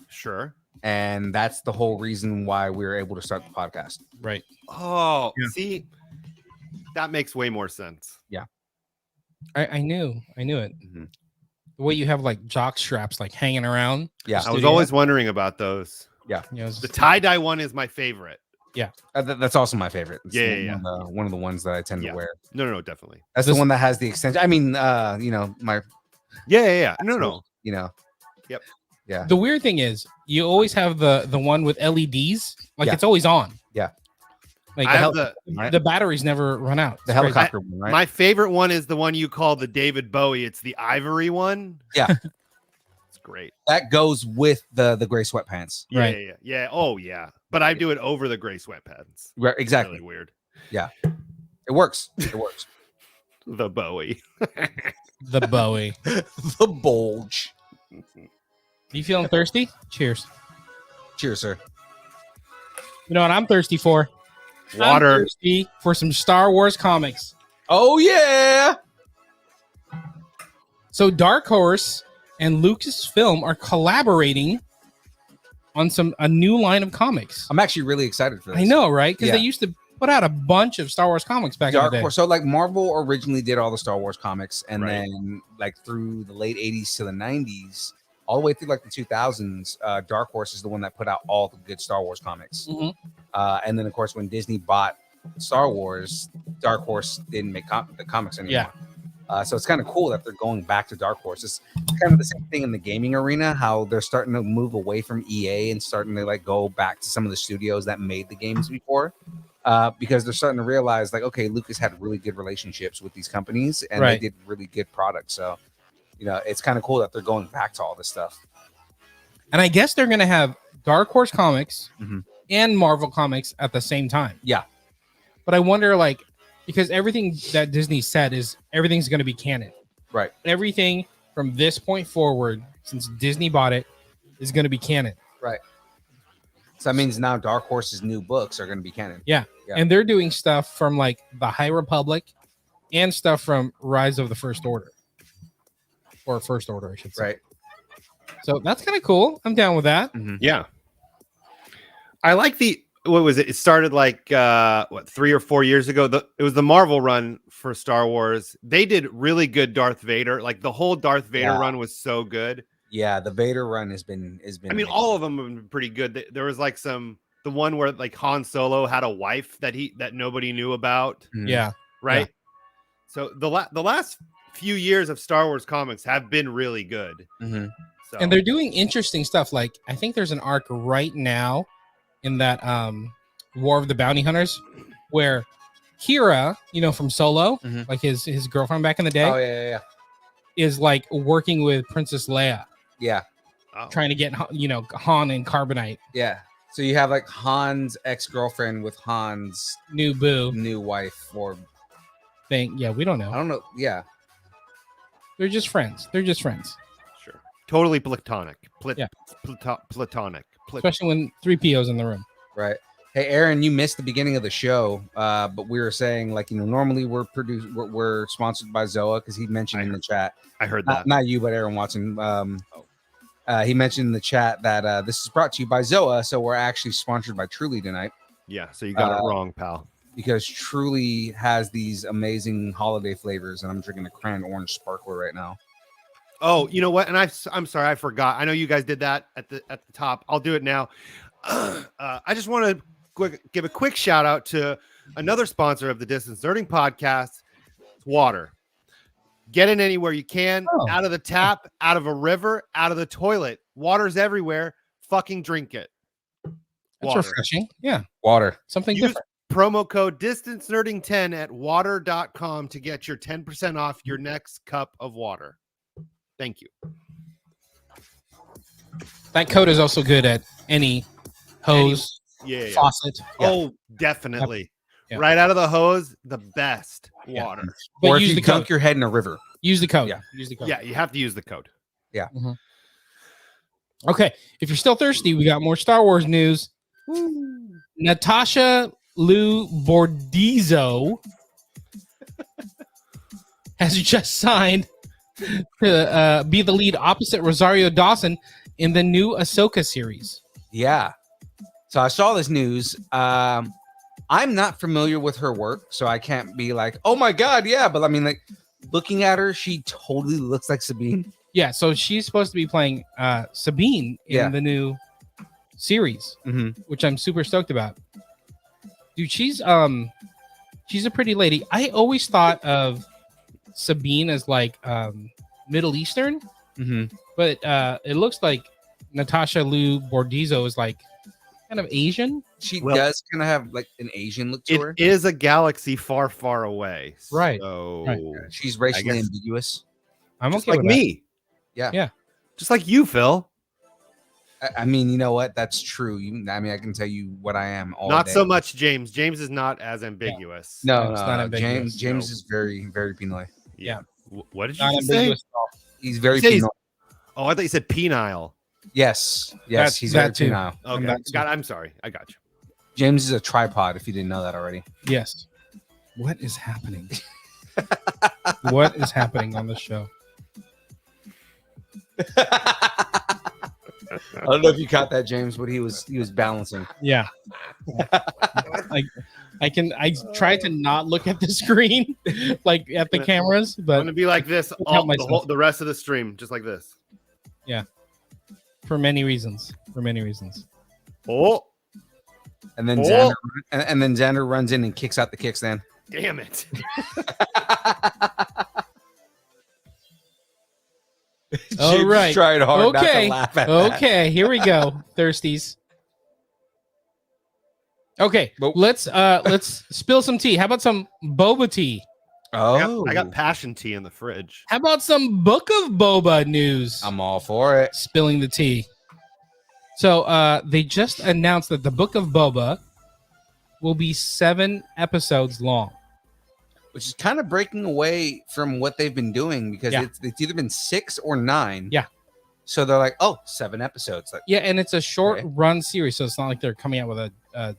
sure. and that's the whole reason why we were able to start the podcast. Right. Oh, Yeah. see, that makes way more sense. I knew it. Mhm. The way you have like jock straps like hanging around. Yeah, I was Studio. always wondering about those. You know, it's The just- tie-dye one is my favorite. that's also my favorite. It's Yeah. one of the ones that I tend Yeah. to wear. No, definitely. That's This- the one that has the extension. I mean, my Yeah. No. Yep. The weird thing is you always have the one with LEDs. Like Yeah. it's always on. Yeah. Like I hell- have right? the batteries never run out. The It's crazy. helicopter one, right? My favorite one is the one you call the David Bowie. It's the ivory one. Yeah. It's great. That goes with the gray sweatpants. Yeah, Right. yeah. Oh, yeah. But I do it over the gray sweatpants. Right, exactly. Really weird. It works. It works. The Bowie. The Bowie. The bulge. You feeling thirsty? Cheers. Cheers, sir. You know what I'm thirsty for? I'm Water. thirsty for some Star Wars comics. Oh yeah. So Dark Horse and Lucasfilm are collaborating on a new line of comics. I'm actually really excited for this. I know, right? Because Yeah. they used to put out a bunch of Star Wars comics back in Dark the day. Horse. So like Marvel originally did all the Star Wars comics, and Right. then like through the late 80s to the 90s, all the way through like the 2000s, Dark Horse is the one that put out all the good Star Wars comics. Mhm. And then of course when Disney bought Star Wars, Dark Horse didn't make the comics anymore. Yeah. So it's kind of cool that they're going back to Dark Horse. It's kind of the same thing in the gaming arena, how they're starting to move away from EA and starting to like go back to some of the studios that made the games before. Because they're starting to realize like, okay, Lucas had really good relationships with these companies and Right. they did really good products. So, it's kind of cool that they're going back to all this stuff. And I guess they're going to have Dark Horse comics Mhm. and Marvel comics at the same time. Yeah. But I wonder, like, because everything that Disney said is everything's going to be canon. Right. Everything from this point forward, since Disney bought it, is going to be canon. So that means now Dark Horse's new books are going to be canon. Yeah. And they're doing stuff from like the High Republic and stuff from Rise of the First Order. Or First Order, I should say. Right. So that's kind of cool. I'm down with that. Yeah. I like what was it? It started like 3 or 4 years ago. It was the Marvel run for Star Wars. They did really good Darth Vader. Like the whole Darth Vader Yeah. run was so good. Yeah. The Vader run has been. I mean, all of them have been pretty good. There was like the one where like Han Solo had a wife that nobody knew about, Mhm. Yeah. right? So the last few years of Star Wars comics have been really good. Mhm. So And they're doing interesting stuff. Like I think there's an arc right now in that War of the Bounty Hunters where Kira, from Solo, Mhm. like his girlfriend back in the day, Oh yeah. is like working with Princess Leia, Yeah. oh, trying to get Han and Carbonite. Yeah. So you have like Han's ex-girlfriend with Han's New boo new wife, or thing. Yeah, we don't I know. don't know. Yeah, They're just friends. They're just friends. Sure. Totally platonic. Yeah. Platonic. Especially when 3PO's in the room. right. Hey, Aaron, you missed the beginning of the show, but we were saying like normally we're sponsored by Zoa because he mentioned in the chat. I heard that. Not you, but Aaron Watson. He mentioned in the chat that this is brought to you by Zoa, so we're actually sponsored by Truly tonight. Yeah, so you got it wrong, pal. Because Truly has these amazing holiday flavors, and I'm drinking a Crown Orange Sparkler right now. Oh, you know what? And I'm sorry, I forgot. I know you guys did that at the top. I'll do it now. I just want to give a quick shout out to another sponsor of the Distance Nerding podcast. It's water. Get it anywhere you can, out of the tap, out of a river, out of the toilet. Water's everywhere. Fucking drink it. That's refreshing. Yeah. Water. Something Use different. promo code Distance Nerding 10 at water.com to get your 10% off your next cup of water. Thank you. That code is also good at any hose, faucet. Oh, definitely. Yeah. Right out of the hose, the best water. But Or if use you the dunk code. your head in a river. Use the code. Yeah. Use the code. Yeah, you have to use the code. Yeah. Okay. If you're still thirsty, we got more Star Wars news. Natasha Lou Bordizzo has just signed to be the lead opposite Rosario Dawson in the new Ahsoka series. Yeah. So I saw this news. I'm not familiar with her work, so I can't be like, oh my God, yeah. But I mean, like, looking at her, she totally looks like Sabine. Yeah, so she's supposed to be playing Sabine in the new series, which I'm super stoked about. Dude, she's a pretty lady. I always thought of Sabine as like Middle Eastern, but it looks like Natasha Lou Bordizzo is like kind of Asian. She does kind of have like an Asian look to her. It is a galaxy far, far away. Right. So Right. She's racially ambiguous. I'm just okay like with that. me. Yeah. Yeah. Just like you, Phil. I mean, you know what? That's true. I mean, I can tell you what I am all Not day. so much James. James is not as ambiguous. No, It's no, not no. ambiguous. James is very, very penile. Yeah. What did you Not just say? ambiguous at all. He's very You say he's- penile. Oh, I thought you said penile. Yes, That's- he's very that too. penile. Okay. that too. I'm sorry. I got you. James is a tripod. If you didn't know that already. Yes. What is happening? What is happening on the show? I don't know if you caught that, James, but he was balancing. Yeah. I try to not look at the screen, like at the cameras, I'm but gonna be like this help all myself. the rest of the stream, just like this. for many reasons. Oh, And then Oh. Xander runs in and kicks out the kickstand. damn it! All James right. tried hard not to Okay. laugh at that. Okay, here we go, thirsties. Okay, Well- let's spill some tea. How about some boba tea? Oh, I got passion tea in the fridge. How about some Book of Boba news? I'm all for it. Spilling the tea. So they just announced that the Book of Boba will be 7 episodes long. Which is kind of breaking away from what they've been doing because Yeah. it's either been 6 or 9. Yeah. So they're like, 7 episodes. Like, Yeah, and it's a short Okay. run series, so it's not like they're coming out with a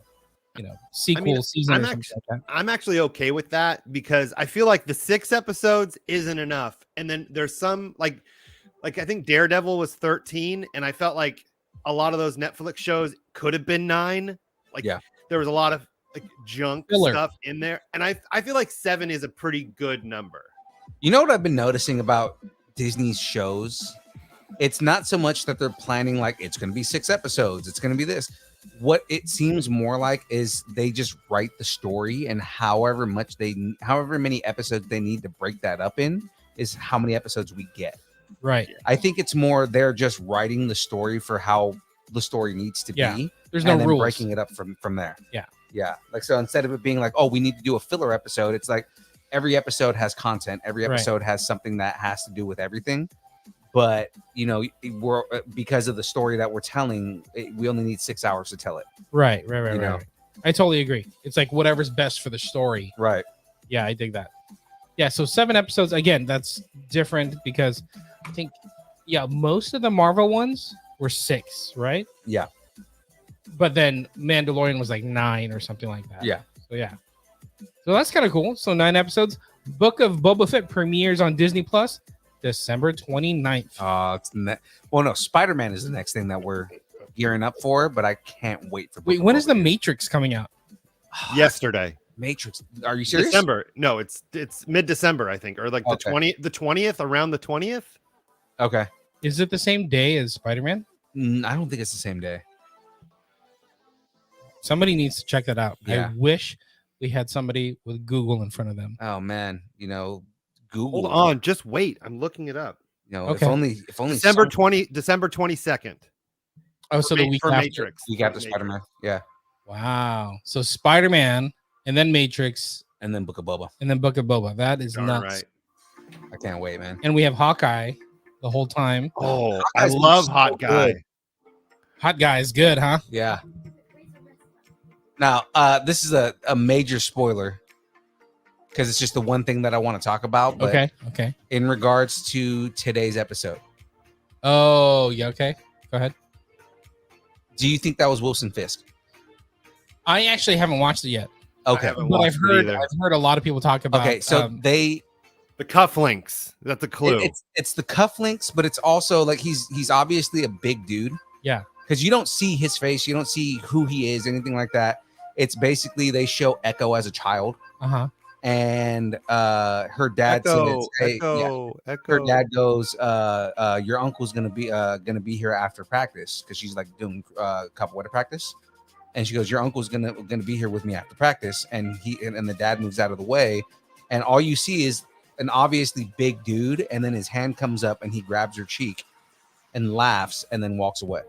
sequel season I'm or something like that. I'm actually okay with that because I feel like the 6 episodes isn't enough, and then there's some like I think Daredevil was 13, and I felt like a lot of those Netflix shows could have been 9. Like, Yeah. there was a lot of like junk Filler. stuff in there, and I feel like 7 is a pretty good number. you know what I've been noticing about Disney's shows? It's not so much that they're planning like it's going to be 6 episodes. It's going to be this. What it seems more like is they just write the story, and however many episodes they need to break that up in is how many episodes we get. Right. I think it's more they're just writing the story for how the story needs to Yeah. be. There's no and then rules. breaking it up from there. Yeah. Yeah. Like, so instead of it being like, oh, we need to do a filler episode, it's like every episode has content. Every Right. episode has something that has to do with everything. but we're because of the story that we're telling, we only need 6 hours to tell it. Right. You know. I totally agree. It's like whatever's best for the story. Right. Yeah, I dig that. Yeah, so 7 episodes. Again, that's different because I think, most of the Marvel ones were 6, right? Yeah. But then Mandalorian was like 9 or something like that. Yeah. So yeah. So that's kind of cool. So 9 episodes. Book of Boba Fett premieres on Disney Plus December 29th. No, Spider-Man is the next thing that we're gearing up for, but I can't wait for. Wait, when is The Matrix coming out? Yesterday. Matrix. Are you serious? December. No, it's mid-December, I think, or like the 20th, around the 20th. Okay. Is it the same day as Spider-Man? I don't think it's the same day. Somebody needs to check that out. Yeah. I wish we had somebody with Google in front of them. Oh man, Google. Hold on, just wait. I'm looking it up. Okay. If only December 22nd. Oh, so the week for after. Matrix. Week after Spider-Man. Yeah. Wow. So Spider-Man and then Matrix And then Book of Boba. and then Book of Boba. That is Darn nuts. right. I can't wait, man. And we have Hawkeye the whole time. Oh, I Hawkeye's love so Hot Guy. good. Hot Guy is good, huh? Yeah. Now, this is a major spoiler because it's just the one thing that I want to talk about. But Okay. in regards to today's episode, Oh, yeah. Okay. Go ahead. do you think that was Wilson Fisk? I actually haven't watched it yet, Okay. haven't but watched it either. I've heard a lot of people talk about. Okay. So The cufflinks. That's a clue. it's the cufflinks, but it's also like he's obviously a big dude. Yeah. Because you don't see his face, you don't see who he is, anything like that. It's basically they show Echo as a child, and her dad Echo. her dad goes, your uncle's gonna be here after practice because she's like doing capoeira practice, and she goes, your uncle's gonna be here with me after practice, and the dad moves out of the way, and all you see is an obviously big dude, and then his hand comes up and he grabs her cheek and laughs and then walks away.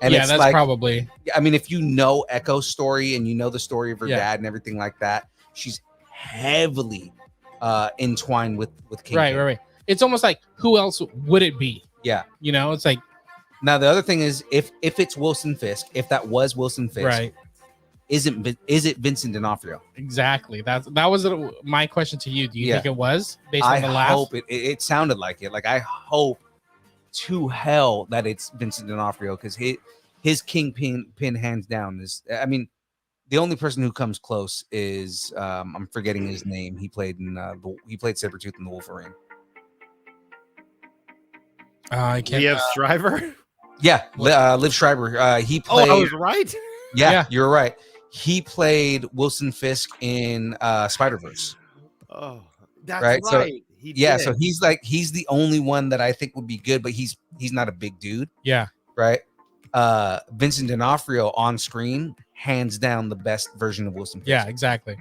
And yeah, it's that's like, probably. I mean, if you know Echo's story and you know the story of her Yeah. dad and everything like that, she's heavily entwined with Kingpin. Right. It's almost like who else would it be? Yeah. It's like Now the other thing is, if it's Wilson Fisk, if that was Wilson Fisk, right. is it Vincent D'Onofrio? Exactly. That was my question to you. Do you Yeah. think it was based I on the laugh? hope it sounded like it. Like I hope to hell that it's Vincent D'Onofrio because his Kingpin hands down is. I mean, the only person who comes close is I'm forgetting his name. He played Sabretooth in the Wolverine. I can't. Liev Schreiber. Yeah, Liv Schreiber. He played. Oh, I was right. Yeah, you're right. He played Wilson Fisk in Spider-Verse. Oh, that's Right, right. so- He Yeah, did. so he's the only one that I think would be good, but he's not a big dude, Yeah. right? Vincent D'Onofrio on screen, hands down the best version of Wilson Fisk. Yeah. Exactly.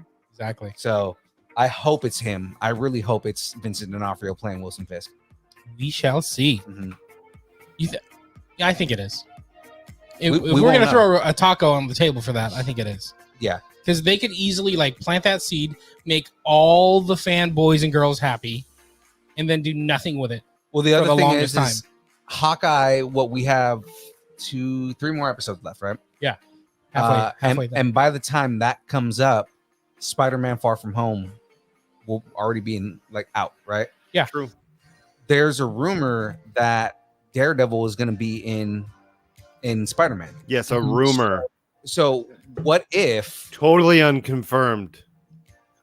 So I hope it's him. I really hope it's Vincent D'Onofrio playing Wilson Fisk. We shall see. Mhm. Yeah, I think it is. If We we're won't gonna know. throw a taco on the table for that, I think it is. Yeah. Because they could easily like plant that seed, make all the fanboys and girls happy, and then do nothing with it. Well, the For other the thing longest is Hawkeye. What we have 2-3 more episodes left, right? Halfway there. And by the time that comes up, Spider-Man: Far From Home will already be out, right? Yeah. True. There's a rumor that Daredevil is going to be in Spider-Man. Yes, a rumor. So what if Totally unconfirmed,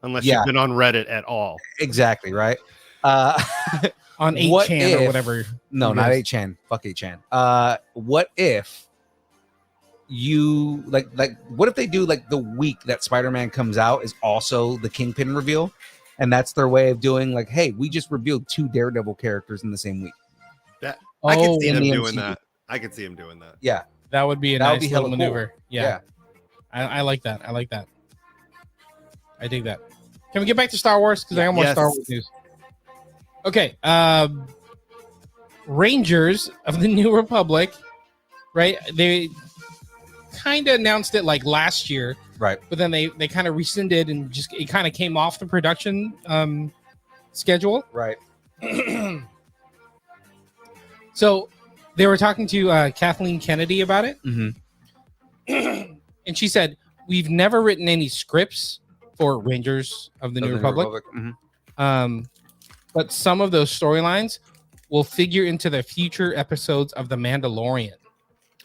unless Yeah. you've been on Reddit at all. exactly right? On what 8chan or if- whatever. No, it not is. 8chan. Fuck 8chan. What if you what if they do like the week that Spider-Man comes out is also the Kingpin reveal, and that's their way of doing like, hey, we just revealed 2 Daredevil characters in the same week. I could Oh, see in them the doing MCU. that. I could see him doing that. Yeah, that would be a That would nice be little hella cool. maneuver. Yeah. I like that. I dig that. Can we get back to Star Wars? Because I got more Yes. Star Wars news. Okay. Rangers of the New Republic, right? They kind of announced it like last year, right. but then they kind of rescinded and just it kind of came off the production schedule. Right. So they were talking to Kathleen Kennedy about it, Mm-hmm. and she said, "We've never written any scripts for Rangers of the New Republic. Mm-hmm. But some of those storylines will figure into the future episodes of The Mandalorian."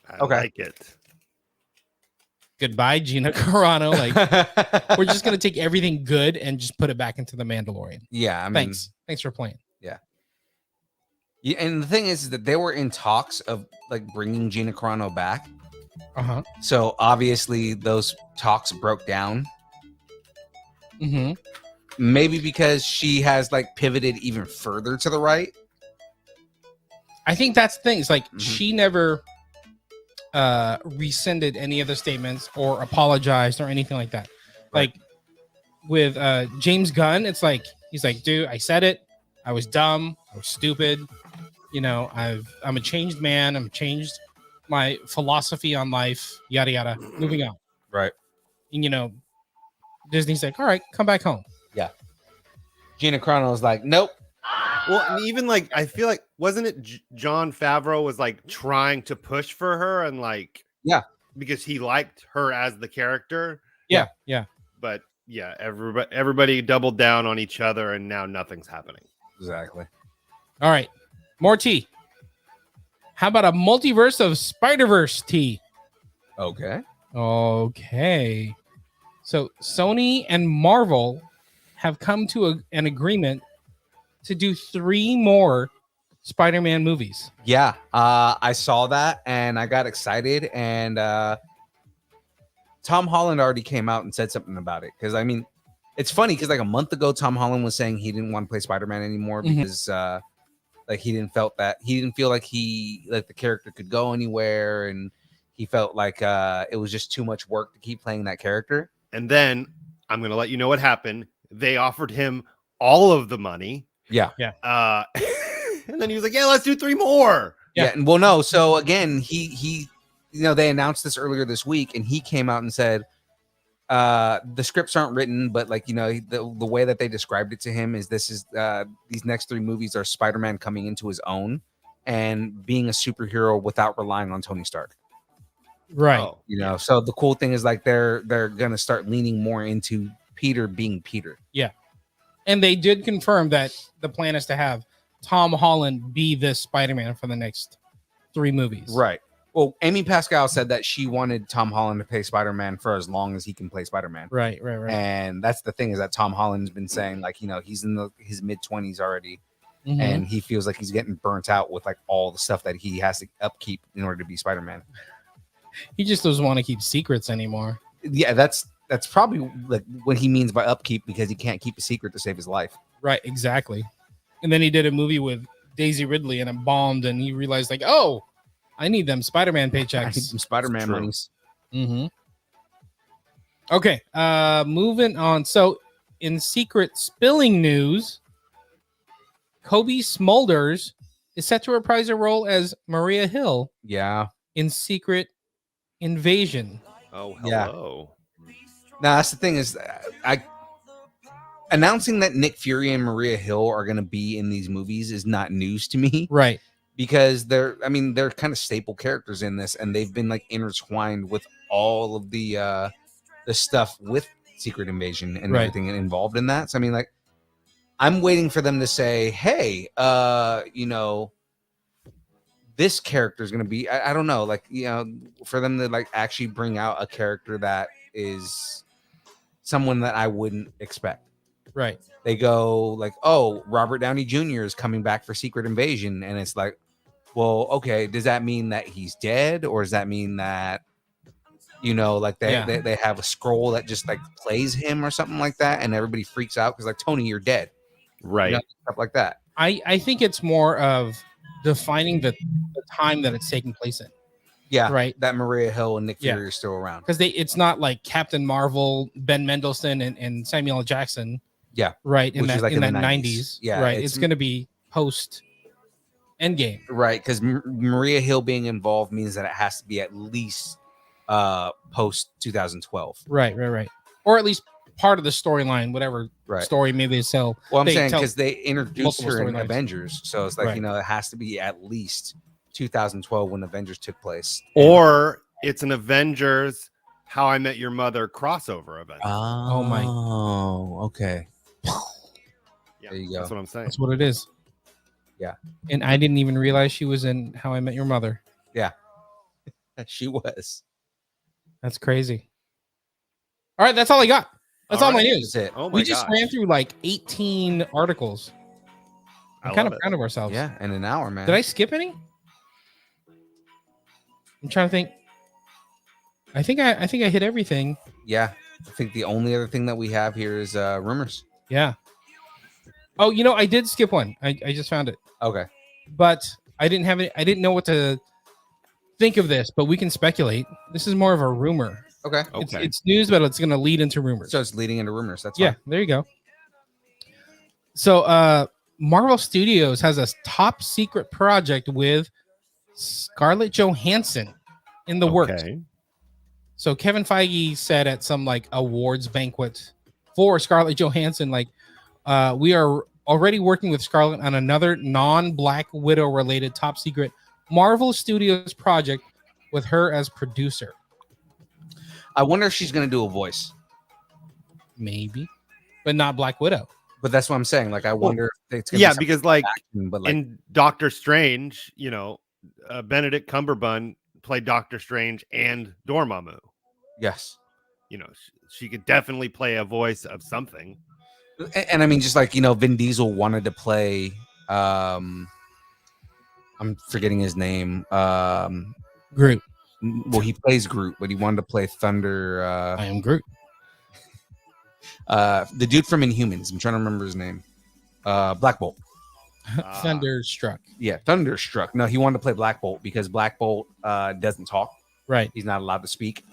I Okay. like it. Goodbye, Gina Carano. Like, we're just gonna take everything good and just put it back into The Mandalorian. Yeah, I mean, Thanks for playing. Yeah, and the thing is that they were in talks of like bringing Gina Carano back. Uh-huh. So obviously those talks broke down. Mm-hmm. Maybe because she has like pivoted even further to the right. I think that's the thing. It's like Mhm. she never rescinded any of the statements or apologized or anything like that. Right. Like with James Gunn, it's like he's like, dude, I said it. I was dumb. I was stupid. You know, I'm a changed man. I'm changed my philosophy on life. Yada yada. Moving on. Right. And, you know, Disney's like, all right, come back home. Gina Carano was like, nope. Well, and even like I feel like wasn't it John Favreau was like trying to push for her and like because he liked her as the character. Yeah. But yeah, everybody doubled down on each other and now nothing's happening. Exactly. All right, more tea. How about a multiverse of Spider-Verse tea? Okay. Okay. So Sony and Marvel have come to an agreement to do 3 more Spider-Man movies. Yeah. I saw that and I got excited. And Tom Holland already came out and said something about it. Because I mean, it's funny because like a month ago, Tom Holland was saying he didn't want to play Spider-Man anymore Mhm. because like he didn't feel like the character could go anywhere, and he felt like it was just too much work to keep playing that character. And then I'm gonna let you know what happened. They offered him all of the money. Yeah. And then he was like, yeah, let's do 3 more. Yeah. And well, no. So again, he they announced this earlier this week, and he came out and said the scripts aren't written, but like, the way that they described it to him is these next 3 movies are Spider-Man coming into his own and being a superhero without relying on Tony Stark. Right. Oh, So the cool thing is like they're gonna start leaning more into Peter being Peter. And they did confirm that the plan is to have Tom Holland be this Spider-Man for the next 3 movies. Right. Well, Amy Pascal said that she wanted Tom Holland to play Spider-Man for as long as he can play Spider-Man. Right. And that's the thing is that Tom Holland's been saying like, he's in his mid-20s already, Mhm. and he feels like he's getting burnt out with like all the stuff that he has to upkeep in order to be Spider-Man. He just doesn't want to keep secrets anymore. Yeah, that's probably like what he means by upkeep, because he can't keep a secret to save his life. Right, exactly. And then he did a movie with Daisy Ridley and it bombed, and he realized like, oh, I need them Spider-Man I need paychecks. some Spider-Man True. monies. Mm-hmm. Okay, moving on. So in secret spilling news, Kobe Smulders is set to reprise her role as Maria Hill Yeah. in Secret Invasion. Oh, Yeah. hello. Now that's the thing is, announcing that Nick Fury and Maria Hill are going to be in these movies is not news to me, Right. because they're kind of staple characters in this, and they've been like intertwined with all of the stuff with Secret Invasion and Right. everything involved in that. So I mean, like, I'm waiting for them to say, hey, this character is going to be, I don't know, like, for them to like actually bring out a character that is someone that I wouldn't expect. Right. They go like, oh, Robert Downey Jr. is coming back for Secret Invasion. And it's like, well, okay, does that mean that he's dead? Or does that mean that, like they have a scroll that just like plays him or something like that? And everybody freaks out because like, Tony, you're dead. Right. Stuff like that. I think it's more of defining the time that it's taking place in. Yeah. Right. That Maria Hill and Nick Yeah. Fury are still around. Because it's not like Captain Marvel, Ben Mendelsohn, and Samuel L. Jackson. Yeah. Right. In Which that is like in in that the 90s. Yeah, Right. it's- It's going to be post Endgame. Right. Because Maria Hill being involved means that it has to be at least post 2012. Right. Or at least part of the storyline, whatever Right. story maybe they sell. Well, I'm they saying tell because they introduced multiple her in storylines. Avengers, so it's like Right. you know it has to be at least 2012 when Avengers took place. Or it's an Avengers How I Met Your Mother crossover event. Oh my. okay. Yeah, there you go. that's what I'm saying. That's what it is. Yeah. And I didn't even realize she was in How I Met Your Mother. Yeah, she was. That's crazy. All right, that's all I got. That's all my right. news. That's it. Oh my We just gosh. ran through like 18 articles. I'm I kind love of it. proud of ourselves. Yeah, in an hour, man. Did I skip any? I'm trying to think. I think I hit everything. Yeah, I think the only other thing that we have here is rumors. Yeah. Oh, you know, I did skip one. I just found it. Okay. But I didn't have it. I didn't know what to think of this, but we can speculate. This is more of a rumor. Okay. Okay. It's news, but it's going to lead into rumors. So it's leading into rumors. That's Yeah, fine. there you go. So Marvel Studios has a top secret project with Scarlett Johansson in the works. Okay. So Kevin Feige said at some like awards banquet for Scarlett Johansson, like, we are already working with Scarlett on another non-Black Widow related top secret Marvel Studios project with her as producer. I wonder if she's gonna do a voice, Maybe, but not Black Widow. but that's what I'm saying. Like, I wonder if it's gonna Yeah, be something because like action, but like, in Doctor Strange, you know, Benedict Cumberbatch played Doctor Strange and Dormammu. yes. You know, she could definitely play a voice of something. And I mean, just like, you know, Vin Diesel wanted to play, I'm forgetting his name. Groot. Well, he plays Groot, but he wanted to play Thunder. I am Groot. The dude from Inhumans. I'm trying to remember his name. Black Bolt. Thunderstruck. Yeah, Thunderstruck. No, he wanted to play Black Bolt because Black Bolt doesn't talk. Right. He's not allowed to speak.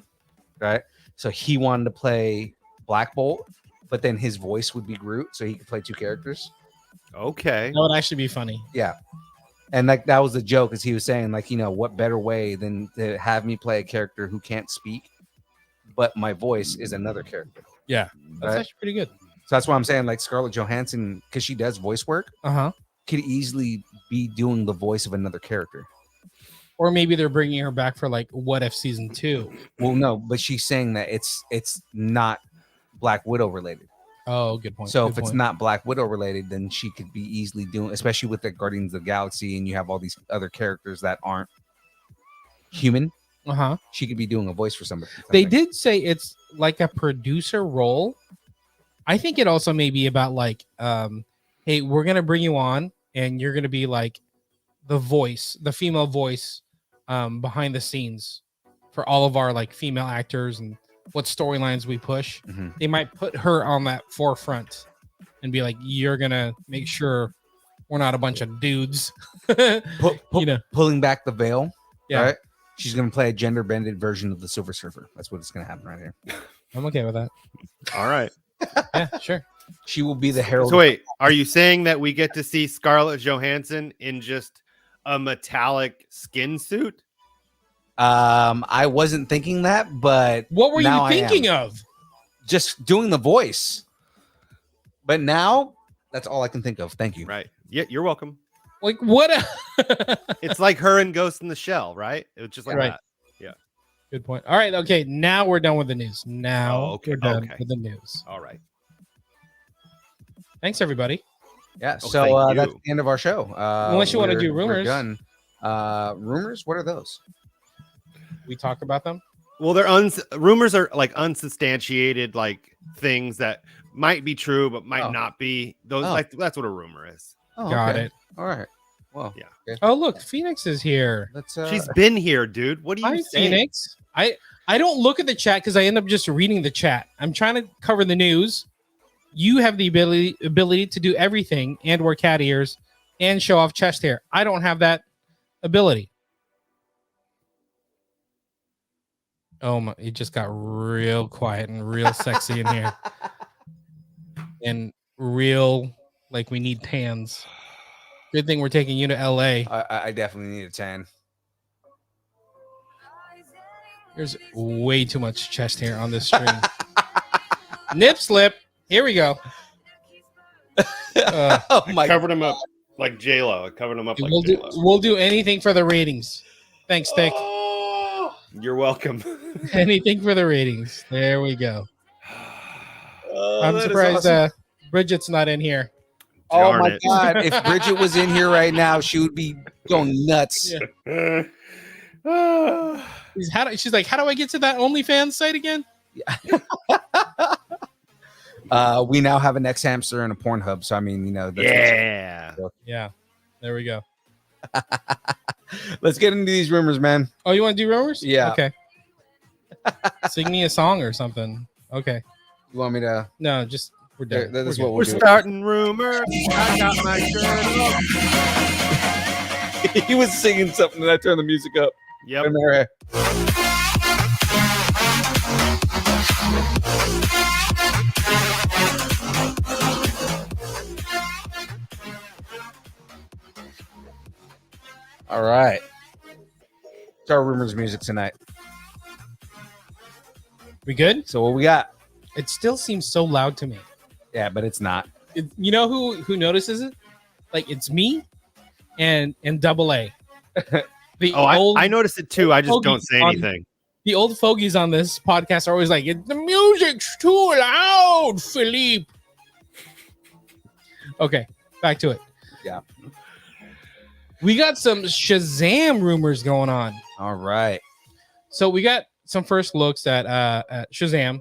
Right. So he wanted to play Black Bolt, but then his voice would be Groot, so he could play two characters. Okay. That would actually be funny. Yeah. And like that was the joke, as he was saying, like, you know, what better way than to have me play a character who can't speak, but my voice is another character. Yeah. That's Right? actually pretty good. So that's why I'm saying, like, Scarlett Johansson, because she does voice work, Uh-huh. could easily be doing the voice of another character. Or maybe they're bringing her back for like What If season 2. Well, no, but she's saying that it's not Black Widow related. Oh, good point. So good if it's point. not Black Widow related, then she could be easily doing, especially with the Guardians of the Galaxy, and you have all these other characters that aren't human. Uh-huh. She could be doing a voice for somebody. They did say it's like a producer role. I think it also may be about like, hey, we're gonna bring you on, and you're gonna be like the voice, the female voice, behind the scenes for all of our like female actors and what storylines we push. Mhm. They might put her on that forefront and be like, you're gonna make sure we're not a bunch of dudes. You know, pulling back the veil. yeah, Right? She's gonna play a gender bended version of the Silver Surfer. That's what it's gonna happen right here. I'm okay with that. All right. Yeah, sure. She will be the herald. So wait, are you saying that we get to see Scarlett Johansson in just a metallic skin suit? I wasn't thinking that, but What were now you I am. thinking of? Just doing the voice. But now that's all I can think of. Thank you. Right. Yeah, you're welcome. Like what? It's like her and Ghost in the Shell, right? It was just like Right. that. Good point. All right. Okay. Now we're done with the news. Now Oh, okay, we're done okay. with the news. All right. Thanks, everybody. Yeah. Oh, So thank that's you. the end of our show. Unless you wanna we're- do we're rumors. done. Rumors? What are those? We talk about them. Well, they're rumors are like unsubstantiated, like things that might be true but might Oh. not be. Those Oh. like that's what a rumor is. Oh, Got okay. it. All right. Well, Yeah. okay. Oh, look, Phoenix is here. Let's. She's been here, dude. What do you Hi, saying? Phoenix. I don't look at the chat because I end up just reading the chat. I'm trying to cover the news. You have the ability to do everything and wear cat ears and show off chest hair. I don't have that ability. Oh my! It just got real quiet and real sexy in here, and real like we need tans. Good thing we're taking you to LA. I definitely need a 10. There's way too much chest hair on this stream. Nip slip. Here we go. Oh my! Covered him up like J-Lo. I covered him up like J-Lo. We'll do anything for the ratings. Thanks, Stick. You're welcome. Anything for the ratings. There we go. I'm that is surprised awesome. Bridget's not in here. Oh Darn my it. God! If Bridget was in here right now, she would be going nuts. Yeah. She's like, how do I get to that OnlyFans site again? We now have an X hamster and a Pornhub, so I mean, that's Yeah. There we go. Let's get into these rumors, man. Oh, you want to do rumors? Yeah. Okay. Sing me a song or something. Okay. You want me to? No, just we're done. That is We're what We're we'll do. starting rumors. I got my shirt off. He was singing something, and I turned the music up. Yep. All right. It's our rumors music tonight. We good? So what we got? It still seems so loud to me. Yeah, but it's not. You know who notices it? Like it's me and Double A. I noticed it too. I just don't say on- anything. The old fogies on this podcast are always like, the music's too loud, Philippe. Okay, back to it. Yeah. We got some Shazam rumors going on. All right. So we got some first looks at Shazam.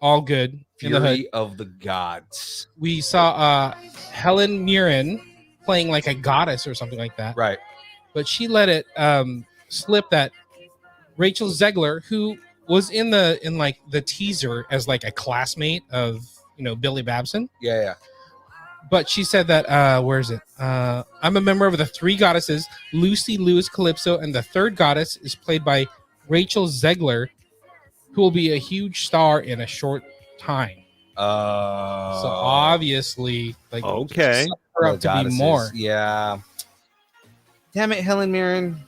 All good in the hood. Fury of the Gods. We saw Helen Mirren playing like a goddess or something like that. Right. But she let it slip that Rachel Zegler, who was in the teaser as like a classmate of Billy Babson. Yeah. But she said that where is it? I'm a member of the three goddesses, Lucy, Lewis, Calypso, and the third goddess is played by Rachel Zegler, who will be a huge star in a short time. So obviously, like, Okay. set her up to be more. Yeah. Damn it, Helen Mirren.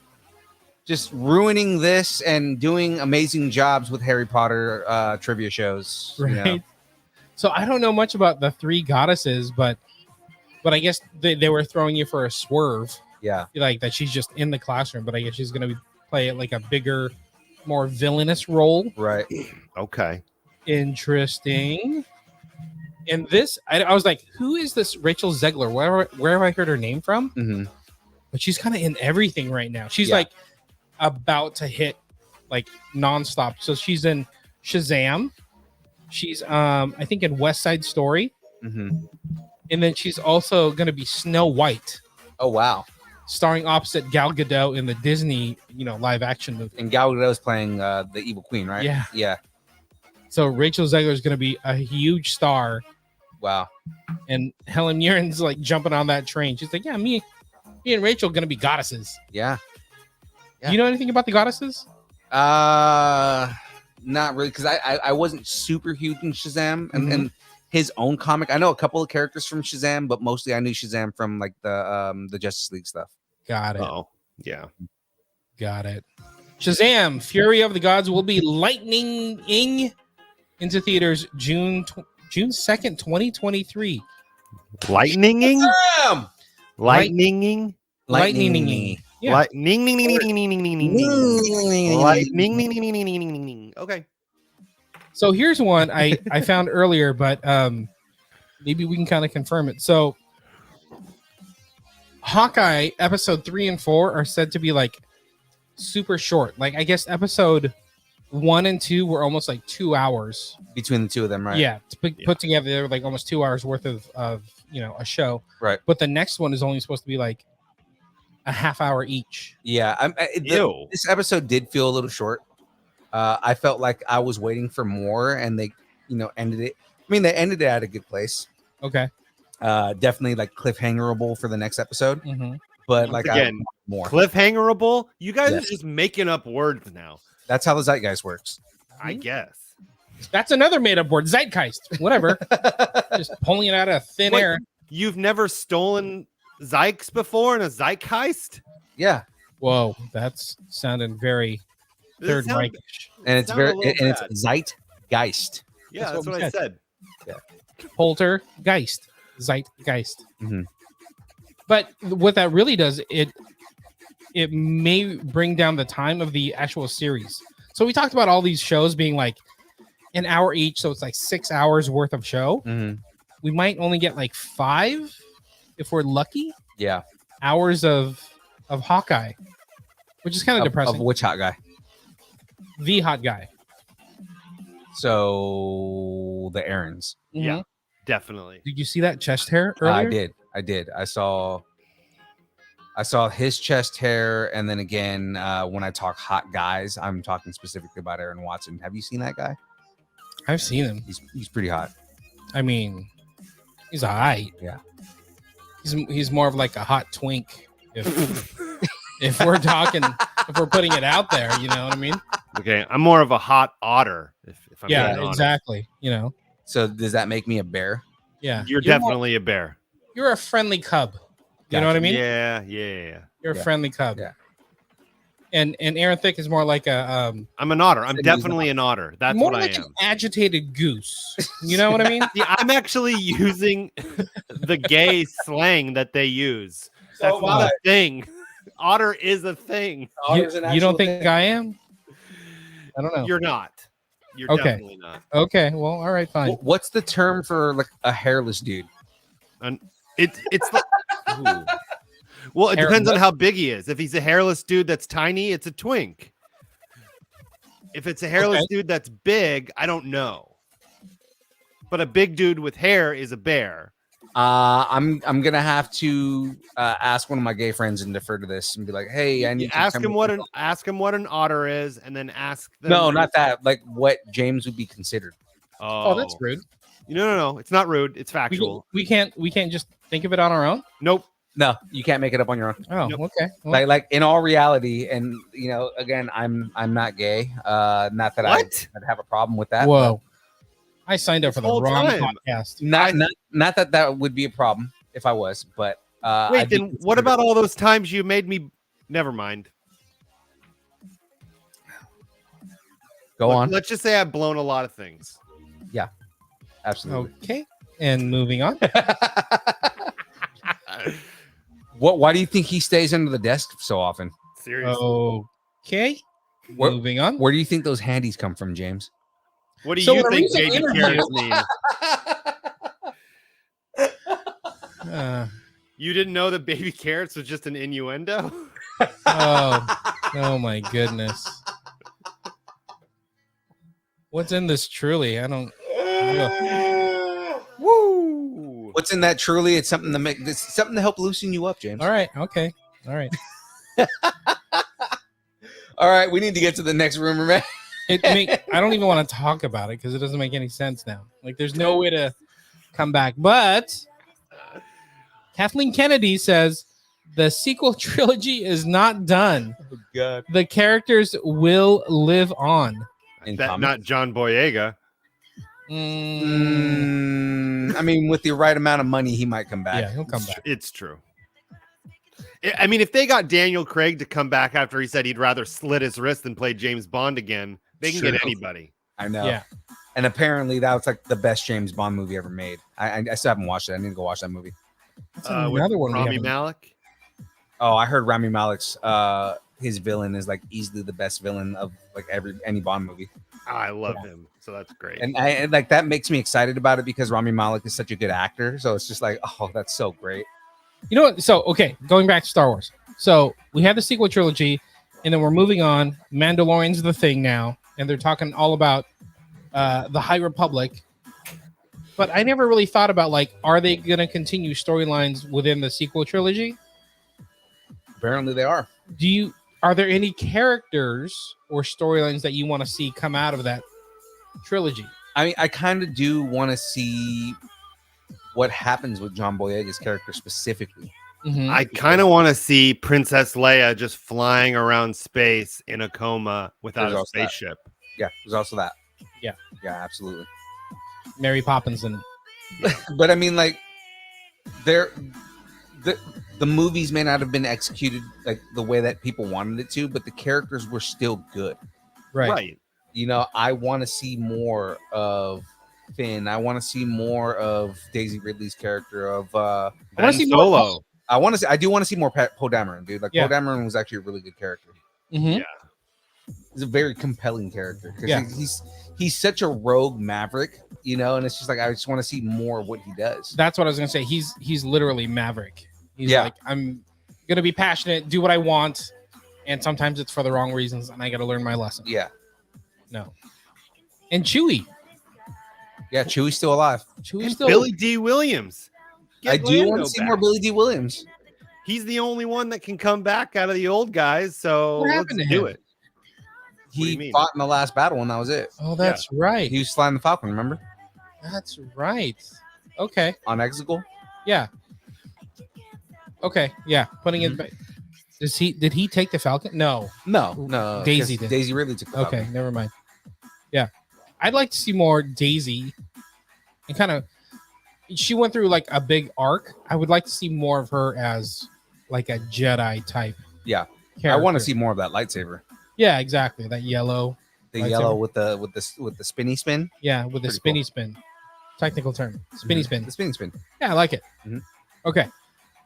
Just ruining this and doing amazing jobs with Harry Potter trivia shows. Right. So I don't know much about the three goddesses, but I guess they were throwing you for a swerve. Yeah. Like that she's just in the classroom, but I guess she's going to play it like a bigger, more villainous role. Right. Okay. Interesting. And this, I was like, who is this Rachel Zegler? Where have I heard her name from? Mm-hmm. But she's kind of in everything right now. She's like about to hit like nonstop. So she's in Shazam. She's I think in West Side Story. Mm-hmm. And then she's also going to be Snow White. Oh, wow. Starring opposite Gal Gadot in the Disney, live action movie. And Gal Gadot's playing the evil queen, right? Yeah. Yeah. So Rachel Zegler is going to be a huge star. Wow. And Helen Mirren's like jumping on that train. She's like, yeah, me and Rachel going to be goddesses. Yeah. Do you know anything about the goddesses? Not really, because I wasn't super huge in Shazam and his own comic. I know a couple of characters from Shazam, but mostly I knew Shazam from like the Justice League stuff. Got it. Oh, yeah. Got it. Shazam! Fury of the Gods will be lightning into theaters June 2nd, 2023. Lightninging? Shazam! Lightninging? Lightning. Yeah. Lightning. Okay. So here's one I found earlier, but maybe we can kind of confirm it. So Hawkeye episode 3 and 4 are said to be like super short. Like I guess episode 1 and 2 were almost like 2 hours Between the two of them, right? Yeah, to put together, they were like almost 2 hours worth of a show. Right. But the next one is only supposed to be like a half hour each. Yeah. This episode did feel a little short. I felt like I was waiting for more, and they, ended it. I mean, they ended it at a good place. Okay. Definitely like cliffhangerable for the next episode. Mm-hmm. But like again, more cliffhangerable. You guys Yes. are just making up words now. That's how the zeitgeist works. I guess. That's another made up word, zeitgeist. Whatever. Just pulling it out of thin Wait, air. You've never stolen Zykes before in a Zeitgeist? Yeah. Whoa, that's sounding very Third It sound- Reich-ish. And it's Sound a very little and bad. it's zeitgeist. Yeah, that's we what I said. Poltergeist, Zeitgeist. Mhm. But what that really does, it may bring down the time of the actual series. So we talked about all these shows being like an hour each, so it's like 6 hours worth of show. Mhm. We might only get like 5, if we're lucky, Yeah. hours of Hawkeye, which is kind of depressing. Of which hot guy? The hot guy. So the errands. Yeah, Mhm. definitely. Did you see that chest hair earlier? I did. I saw his chest hair, and then again, when I talk hot guys, I'm talking specifically about Aaron Watson. Have you seen that guy? I've seen him. He's pretty hot. I mean, he's all right. Yeah. He's more of like a hot twink. If we're talking, if we're putting it out there, you know what I mean? Okay, I'm more of a hot otter. If I'm being Yeah, honest. exactly. You know, So does that make me a bear? yeah. You're definitely a bear. You're a friendly cub. You know what I mean? Yeah. You're a Yeah. friendly cub. Yeah. And Aaron Thick is more like a I'm an otter. I'm He's definitely an otter. That's more what like I an am. agitated goose. You know what I mean? Yeah, I'm actually using the gay slang that they use. That's So not a thing. Otter is a thing. You don't think I am? I don't know. You're not. You're Okay. definitely not. Okay. Well, all right, fine. What's the term for like a hairless dude? It's like, ooh. Well, it Hair- depends on how big he is. If he's a hairless dude that's tiny, it's a twink. If it's a hairless dude that's big, I don't know. But a big dude with hair is a bear. I'm gonna have to ask one of my gay friends and defer to this and be like, hey, I need to Ask tell him me- ask him what an otter is, and then ask them. No, not that. Like what James would be considered. Oh, that's rude. No. It's not rude. It's factual. We can't just think of it on our own. Nope. No, you can't make it up on your own. Oh, Nope. okay. Well, Like in all reality, and you know, again, I'm not gay. Not that What? I'd have a problem with that. whoa. I signed up for the whole wrong time. podcast. but not that that would be a problem if I was. But Wait, I'd be then what considered- about all those times you made me? Never mind. Go on? Let's just say I've blown a lot of things. Absolutely. Okay. And moving on. Why do you think he stays under the desk so often? Seriously. Okay. Where- Moving on. Where do you think those handies come from, James? What do So you when a think recent baby interview- carrots mean? You didn't know that baby carrots was just an innuendo? Oh my goodness. What's in this truly? I don't. Woo! What's in that? Truly, it's something to make. It's something to help loosen you up, James. All right. Okay. All right. All right, we need to get to the next rumor, man. I don't even want to talk about it because it doesn't make any sense now. Like, there's no way to come back. But Kathleen Kennedy says the sequel trilogy is not done. Oh, God. The characters will live on. In That comics? not John Boyega. I mean, with the right amount of money, he might come back. Yeah, he'll come back. It's true. I mean, if they got Daniel Craig to come back after he said he'd rather slit his wrist than play James Bond again, they can get True. anybody. I know. Yeah. And apparently, that was like the best James Bond movie ever made. I still haven't watched it. I need to go watch that movie. That's With another one. we Rami haven't- Malek. Oh, I heard Rami Malek's his villain is like easily the best villain of like any Bond movie. Oh, I love him, so that's great. And like that makes me excited about it because Rami Malek is such a good actor. So it's just like, oh, that's so great. You know what? So, okay, going back to Star Wars. So we have the sequel trilogy, and then we're moving on. Mandalorian's the thing now, and they're talking all about the High Republic. But I never really thought about, like, are they going to continue storylines within the sequel trilogy? Apparently they are. Are there any characters or storylines that you want to see come out of that trilogy? I mean, I kind of do want to see what happens with John Boyega's character specifically. Mhm. I kind of want to see Princess Leia just flying around space in a coma without There's a also that. spaceship. Yeah, there's also that. Yeah. Yeah, absolutely. Mary Poppins and But I mean, like, the movies may not have been executed like the way that people wanted it to, but the characters were still good. right. You know, I want to see more of Finn. I want to see more of Daisy Ridley's character of. I want Ben to see more. Solo. I want to see. I do want to see more Poe Dameron, dude. Like Yeah. Poe Dameron was actually a really good character. Mhm. Yeah. He's a very compelling character because Yeah. he's such a rogue maverick, you know. And it's just like I just want to see more of what he does. That's what I was gonna say. He's literally Maverick. He's Yeah. like, I'm gonna be passionate, do what I want, and sometimes it's for the wrong reasons, and I got to learn my lesson. Yeah, No. And Chewie. yeah. Chewie's still alive. Chewie's And still Billy D. Williams. I Get do want Lando to see back. more Billy D. Williams. He's the only one that can come back out of the old guys. So What let's happened to do him? it. do you He mean? fought in the last battle, and that was it. Oh, that's right. He was flying the Falcon. Remember That's right. Okay. on Exegol? Yeah. Okay. Yeah. Putting it back. Did he take the Falcon? No. No. Daisy 'cause did. Daisy Ridley took the Okay, Falcon. never mind. Yeah. I'd like to see more Daisy and kind of she went through like a big arc. I would like to see more of her as like a Jedi type. Yeah. Character. I want to see more of that lightsaber. Yeah, exactly. That yellow. The Lightsaber. yellow with the spinny spin. Yeah, with the Pretty spinny cool. spin. Technical term. Spinny Mhm. spin. The spinning spin. Yeah, I like it. Mhm. Okay.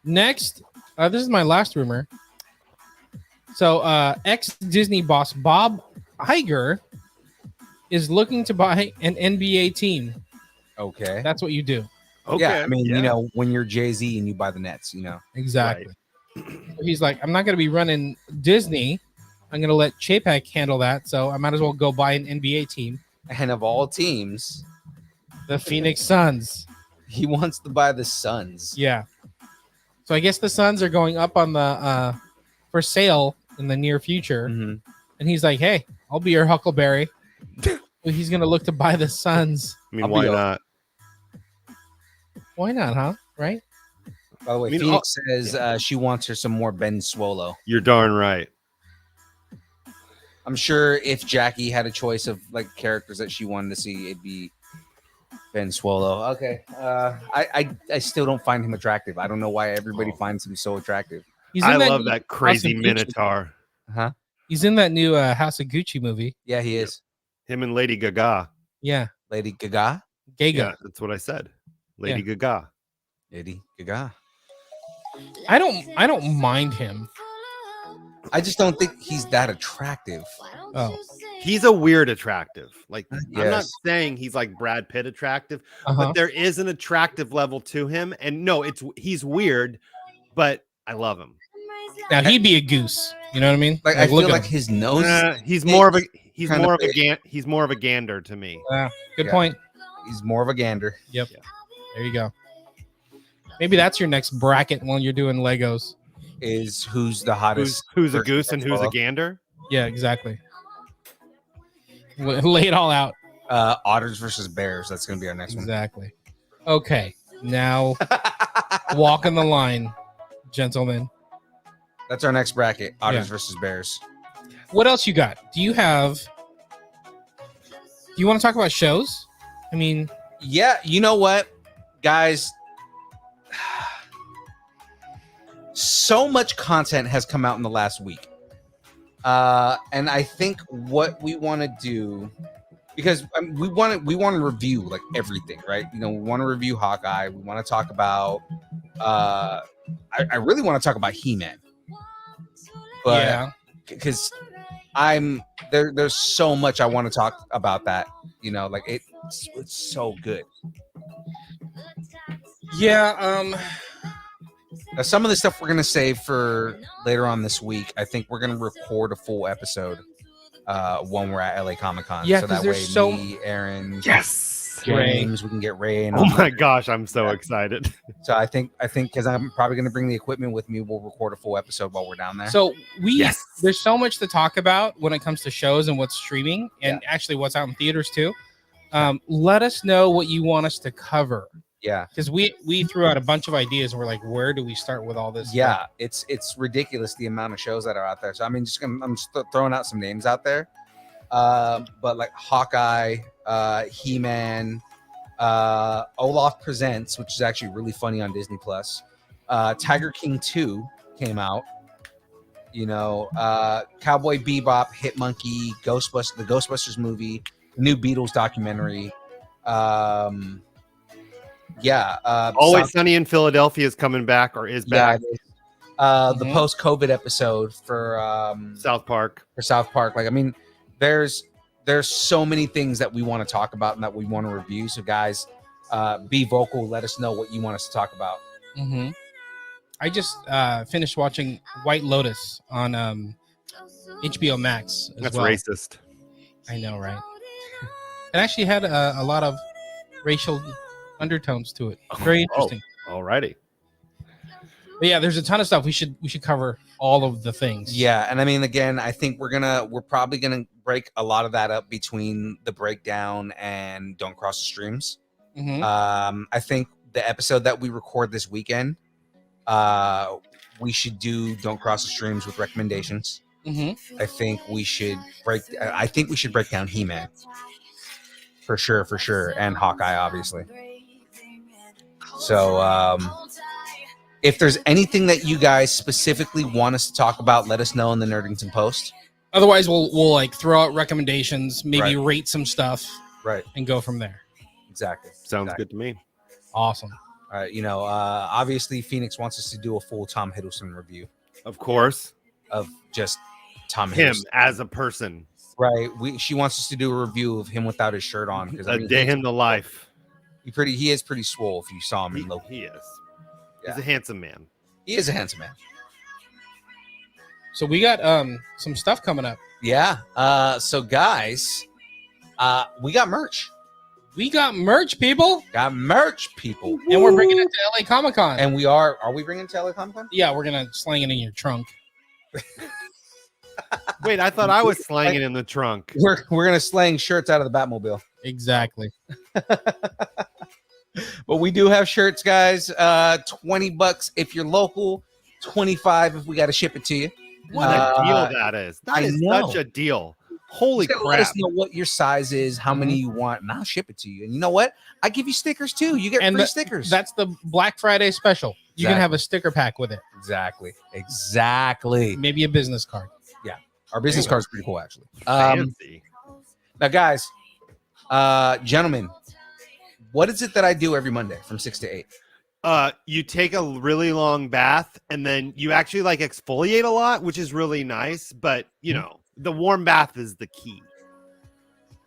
Next, this is my last rumor. So, ex-Disney boss Bob Iger is looking to buy an NBA team. Okay. That's what you do. Okay. Yeah, I mean, you know, when you're Jay-Z and you buy the Nets, you know. Exactly. He's like, I'm not going to be running Disney. I'm going to let Chapek handle that. So I might as well go buy an NBA team. And of all teams, The Phoenix Suns. he wants to buy the Suns. Yeah. So I guess the Suns are going up on the for sale in the near future. Mhm. And he's like, hey, I'll be your Huckleberry. He's going to look to buy the Suns. I mean, I'll be why up. not? Why not, huh? Right? By the way, I mean, Phoenix says she wants her some more Ben Swolo. You're darn right. I'm sure if Jackie had a choice of like characters that she wanted to see, it'd be Ben Swolo. Okay. I still don't find him attractive. I don't know why everybody finds him so attractive. He's I in love new that crazy House of Gucci. Minotaur. Huh? He's in that new House of Gucci movie. Yeah, he is. Him and Lady Gaga. Yeah. Lady Gaga. Gaga. Yeah, that's what I said. Lady Gaga. Lady Gaga. I don't mind him. I just don't think he's that attractive. Oh. He's a weird attractive. Like I'm not Yes. saying he's like Brad Pitt attractive, Uh-huh. but there is an attractive level to him. And no, he's weird, but I love him. Now he'd be a goose. You know what I mean? Like I look feel at like him. his nose. He's more of a kind of big. he's more of a gander to me. Good Yeah. point. He's more of a gander. Yep. There you go. Maybe that's your next bracket when you're doing Legos. Is who's the hottest? Who's a version goose of and who's a Swallow? gander? Yeah, exactly. Lay it all out. Otters versus bears. That's gonna be our next Exactly. Okay. Now walk on the line, gentlemen. one. That's our next bracket. Otters Yeah. versus bears. What else you got? Do you want to talk about shows? I mean, Yeah, you know what, guys? So much content has come out in the last week. And I think what we want to do, because we want to review like everything, right? You know, we want to review Hawkeye. We want to talk about. I really want to talk about He-Man, but yeah. because I'm there. There's so much I want to talk about that. You know, like it's so good. Yeah. Now, some of the stuff we're gonna save for later on this week. I think we're gonna record a full episode when we're at LA Comic Con. Yeah, so 'cause that way, there's so- me, Aaron, Yes. James, we can get Ray. And Oh my gosh, I'm so excited. So I think because I'm probably gonna bring the equipment with me, we'll record a full episode while we're down there. So Yes. there's so much to talk about when it comes to shows and what's streaming and actually what's out in theaters too. Let us know what you want us to cover. yeah, Because we threw out a bunch of ideas and we're like, where do we start with all this? yeah, it's ridiculous the amount of shows that are out there. So I mean, I'm just throwing out some names out there. But like Hawkeye, He-Man, Olaf Presents, which is actually really funny on Disney Plus. Tiger King 2 came out. You know, Cowboy Bebop, Hit Monkey, the Ghostbusters movie, new Beatles documentary, Yeah. Always Sunny in Philadelphia is coming back or is back. The post-COVID episode for South Park. Like, I mean, there's so many things that we want to talk about and that we want to review. So, guys, be vocal. Let us know what you want us to talk about. Mm-hmm. I just finished watching White Lotus on HBO Max. That's racist. I know, right? It actually had a lot of racial undertones to it. Very interesting. Alrighty. But yeah, there's a ton of stuff. We should cover all of the things. Yeah, and I mean, again, I think we're probably gonna break a lot of that up between the breakdown and Don't Cross the Streams. Mm-hmm. I think the episode that we record this weekend, we should do Don't Cross the Streams with recommendations. Mm-hmm. I think we should break down He-Man for sure, and Hawkeye, obviously. So, if there's anything that you guys specifically want us to talk about, let us know in the Nerdington post. Otherwise, we'll like throw out recommendations, maybe rate some stuff, and go from there. Exactly. Sounds good to me. Awesome. All right, obviously Phoenix wants us to do a full Tom Hiddleston review. Of course. Of just Tom Him Hiddleston. as a person. Right. She wants us to do a review of him without his shirt on. Because A day in the life. He is pretty swole if you saw him in Loki. He is. Yeah. He's a handsome man. He is a handsome man. So we got some stuff coming up. Yeah. So guys, we got merch. We got merch, people. And we're bringing it to LA Comic-Con. And are we bringing it to LA Comic-Con? Yeah, we're going to slang it in your trunk. Wait, I thought I was slanging in the trunk. We're going to slang shirts out of the Batmobile. Exactly. But we do have shirts, guys. $20 if you're local, $25 if we got to ship it to you. What a deal that is. That is such a deal. Holy crap. Let us know what your size is, how many you want, and I'll ship it to you. And you know what? I give you stickers too. You get free stickers. That's the Black Friday special. You can have a sticker pack with it. Exactly. Maybe a business card. Yeah. Our business card's pretty cool, actually. Fancy. Now, guys, gentlemen, what is it that I do every Monday from 6 to 8? You take a really long bath and then you actually like exfoliate a lot, which is really nice. But the warm bath is the key.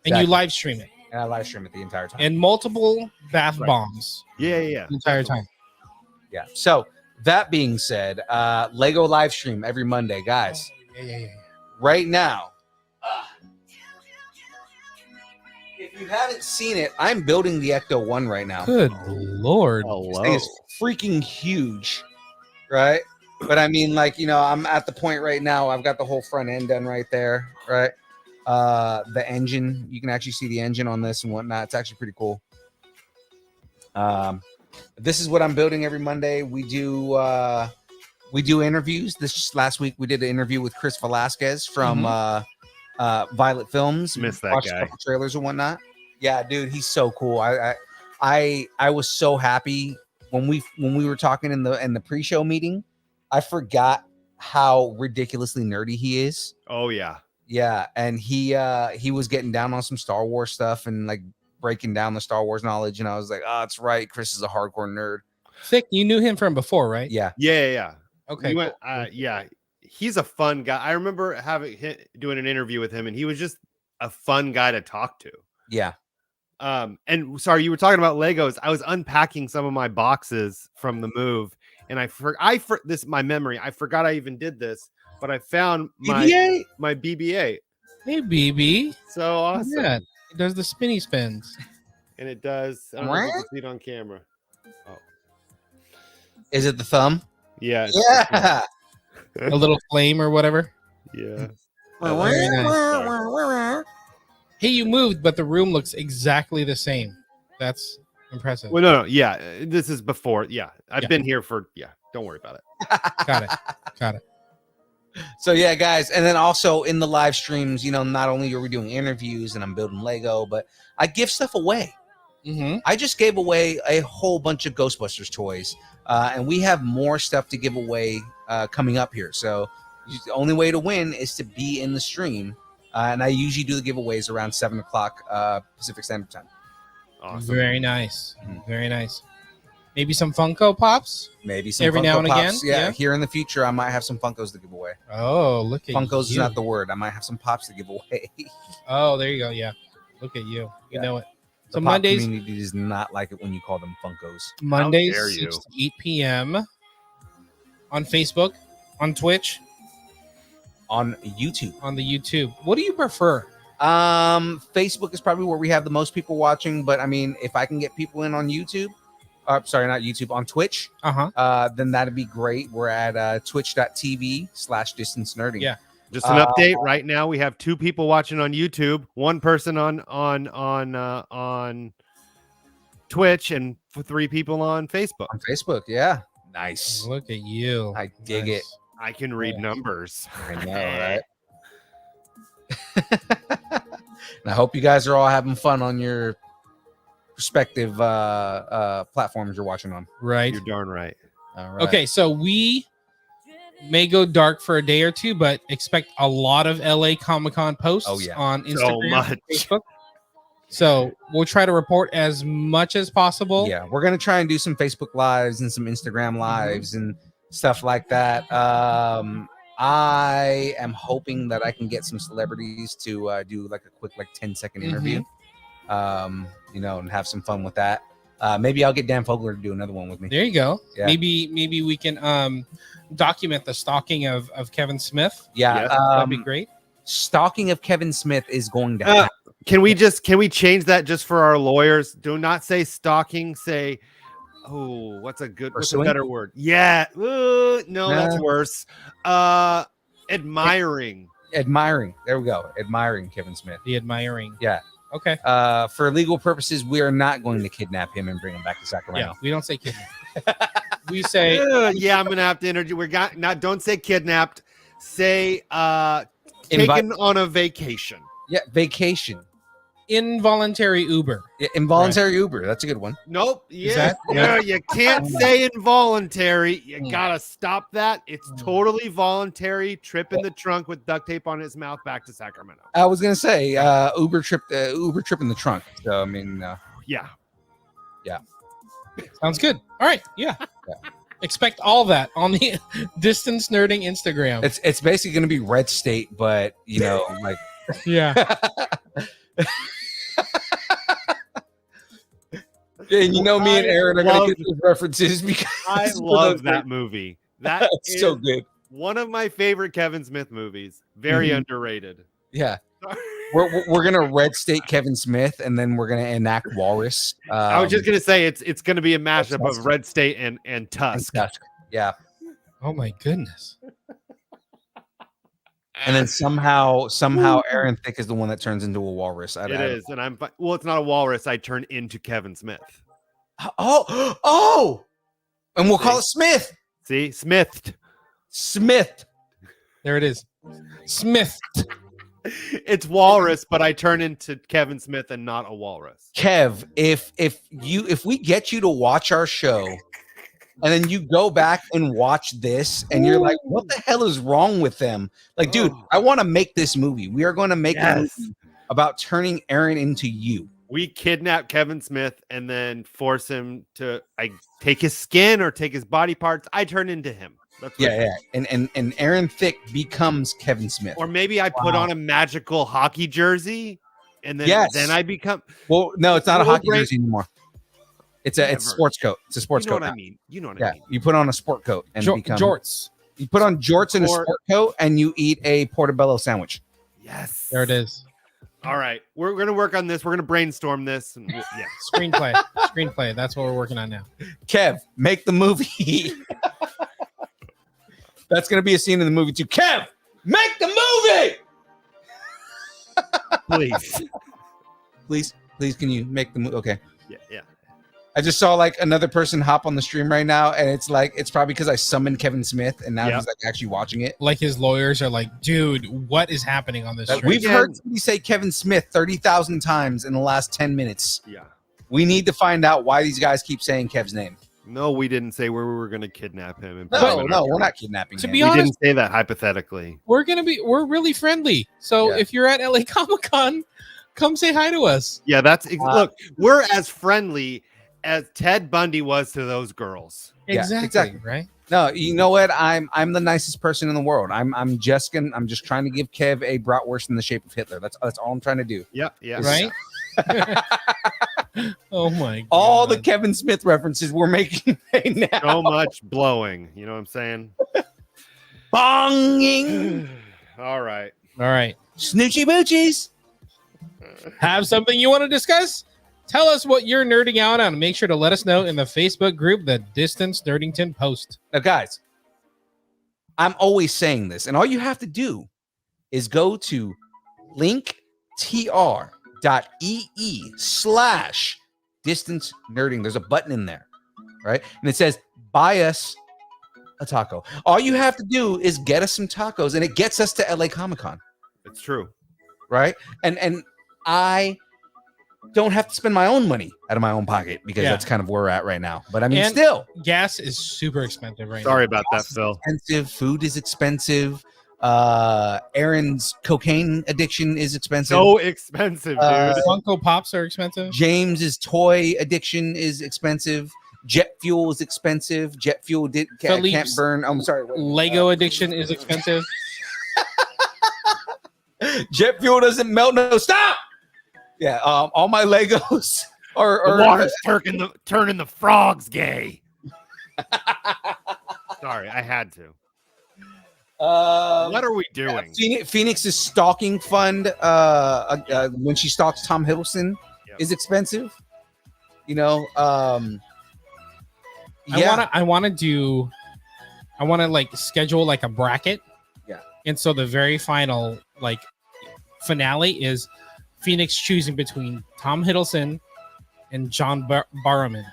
And you live stream it. And I live stream it the entire time. And multiple bath bombs. Yeah. The entire time. Yeah. So that being said, Lego live stream every Monday, guys. Yeah. Right now, if you haven't seen it, I'm building the Ecto 1 right now. Good Lord. This thing is freaking huge, right? But I mean, I'm at the point right now, I've got the whole front end done right there, right? The engine, you can actually see the engine on this and whatnot. It's actually pretty cool. This is what I'm building every Monday. We do interviews. This last week we did an interview with Chris Velasquez from Violet Films. Missed that Watched guy. a couple trailers and whatnot. Yeah, dude, he's so cool. I was so happy when we were talking in the pre-show meeting. I forgot how ridiculously nerdy he is. Oh yeah. Yeah, and he was getting down on some Star Wars stuff and like breaking down the Star Wars knowledge, and I was like, oh, that's right. Chris is a hardcore nerd. Thick, you knew him from before, right? Yeah. Okay. Yeah. He's a fun guy. I remember doing an interview with him, and he was just a fun guy to talk to. Yeah. And sorry, you were talking about Legos. I was unpacking some of my boxes from the move, and I forgot I even did this, but I found my BB-8. Hey, BB. So awesome. Yeah, it does the spinny spins. And it does. I don't know if you can see it on camera. Oh. Is it the thumb? Yeah. Yeah. A little flame or whatever. Yeah. Very nice. Hey, you moved, but the room looks exactly the same. That's impressive. Well, no. Yeah. This is before. Yeah. I've been here for, don't worry about it. Got it. So yeah, guys, and then also in the live streams, not only are we doing interviews and I'm building Lego, but I give stuff away. Mm-hmm. I just gave away a whole bunch of Ghostbusters toys, and we have more stuff to give away coming up here. So the only way to win is to be in the stream, and I usually do the giveaways around 7 o'clock Pacific Standard Time. Awesome. Very nice. Very nice. Maybe some Funko Pops? Maybe some Every Funko now and Pops. again, Yeah, yeah. here in the future, I might have some Funkos to give away. Oh, look at Funkos is you. not the word. I might have some Pops to give away. Oh, there you go. Yeah. Look at you. You Yeah. know it. The So pop Mondays, community does not like it when you call them Funkos. Mondays, dare you. 6 to 8 p.m. on Facebook, on Twitch, On YouTube. on the YouTube. What do you prefer? Facebook is probably where we have the most people watching, but I mean, if I can get people in on YouTube, sorry, not YouTube, on Twitch, then that'd be great. We're at twitch.tv/distance nerding. Yeah. Just an update. Right now, we have 2 people watching on YouTube, 1 person on Twitch, and 3 people on Facebook. On Facebook, yeah. Nice. Look at you. I dig it. I can read numbers. I know, right? And I hope you guys are all having fun on your respective platforms you're watching on. Right. You're darn right. All right. Okay, so we may go dark for a day or two, but expect a lot of LA Comic-Con posts on Instagram, much. Facebook. So we'll try to report as much as possible. Yeah, we're gonna try and do some Facebook lives and some Instagram lives and stuff like that. I am hoping that I can get some celebrities to do like a quick 10-second interview. And have some fun with that. Maybe I'll get Dan Fogler to do another one with me. There you go. Yeah. Maybe we can document the stalking of Kevin Smith. Yeah, that'd be great. Stalking of Kevin Smith is going to happen. Can we change that just for our lawyers? Do not say stalking. Say, what's a better word? Yeah. No, that's worse. Admiring. Admiring. There we go. Admiring Kevin Smith. The admiring. Yeah. Okay. For legal purposes, we are not going to kidnap him and bring him back to Sacramento. Yeah, we don't say kidnap. We say I'm gonna have to interview. Don't say kidnapped. Say taken on a vacation. Yeah, vacation. Involuntary Uber. Yeah, involuntary Uber. That's a good one. Nope. that- You can't say involuntary. You gotta stop that. It's totally voluntary. Trip in the trunk with duct tape on his mouth back to Sacramento. I was gonna say Uber trip in the trunk. So I mean, Yeah. Sounds good. All right. Yeah. Expect all that on the Distance Nerding Instagram. it's basically gonna be Red State, but like yeah. and me and Aaron are gonna get those references because I love that movie. That it's is so good. one of my favorite Kevin Smith movies. Very underrated. Yeah. We're gonna Red State Kevin Smith, and then we're gonna enact Walrus. I was just gonna say it's gonna be a mashup of Red State and Tusk. Yeah. Oh my goodness. And then somehow Aaron Thicke is the one that turns into a walrus. It is, and it's not a walrus. I turn into Kevin Smith. Oh, and we'll call it Smith. See, Smith. There it is. Smith. It's walrus, but I turn into Kevin Smith and not a walrus. Kev, if we get you to watch our show, and then you go back and watch this, and you're like, "What the hell is wrong with them?" Like, dude, I want to make this movie. We are going to make a movie about turning Aaron into you. We kidnap Kevin Smith and then force him to take his skin or take his body parts. I turn into him. That's what And Aaron Thicke becomes Kevin Smith. Or maybe I put on a magical hockey jersey, and then I become. Well, no, it's not a hockey jersey anymore. It's a sports coat. It's a sports coat. You know what I mean? You know what I mean? You put on a sport coat and become jorts. You put on jorts and a sport coat, and you eat a portobello sandwich. Yes, there it is. All right, we're gonna work on this. We're gonna brainstorm this. And Screenplay. That's what we're working on now. Kev, make the movie. That's gonna be a scene in the movie too. Kev, make the movie. Please, can you make the movie? Okay. Yeah. I just saw another person hop on the stream right now, and it's probably because I summoned Kevin Smith, and now he's actually watching it. Like his lawyers are like, dude, what is happening on this stream? We've heard somebody say Kevin Smith 30,000 times in the last 10 minutes. Yeah. We need to find out why these guys keep saying Kev's name. No, we didn't say where we were going to kidnap him. No, we're not kidnapping him. To be honest, we didn't say that hypothetically. We're really friendly. So if you're at LA Comic-Con, come say hi to us. Yeah, look, we're as friendly as Ted Bundy was to those girls. Yeah, Exactly. Right. No, you know what? I'm the nicest person in the world. I'm just trying to give Kev a bratwurst in the shape of Hitler. That's all I'm trying to do. Yeah, yeah. Right. Oh my god. All the Kevin Smith references we're making right now. So much blowing. You know what I'm saying? Bonging. All right. All right. Snoochie boochies. Have something you want to discuss? Tell us what you're nerding out on. Make sure to let us know in the Facebook group, The Distance Nerdington Post. Now, guys, I'm always saying this, and all you have to do is go to linktr.ee/distance nerding. There's a button in there, right? And it says, buy us a taco. All you have to do is get us some tacos, and it gets us to LA Comic-Con, It's true. right? And I don't have to spend my own money out of my own pocket because that's kind of where we're at right now. But I mean, And still, gas is super expensive right Sorry now. about that, Phil. expensive. Food is expensive. Aaron's cocaine addiction is expensive. So expensive, dude. Funko Pops are expensive. James's toy addiction is expensive. Jet fuel is expensive. Jet fuel can't Philippe's burn. I'm sorry. wait. Lego addiction is expensive. Jet fuel doesn't melt. No, stop. Yeah, all my Legos are The water's turning the frogs gay. Sorry, I had to. What are we doing? Phoenix's stalking fund when she stalks Tom Hiddleston is expensive. You know, I want to like schedule like a bracket. Yeah. And so the very final like finale is Phoenix choosing between Tom Hiddleston and John Barrowman.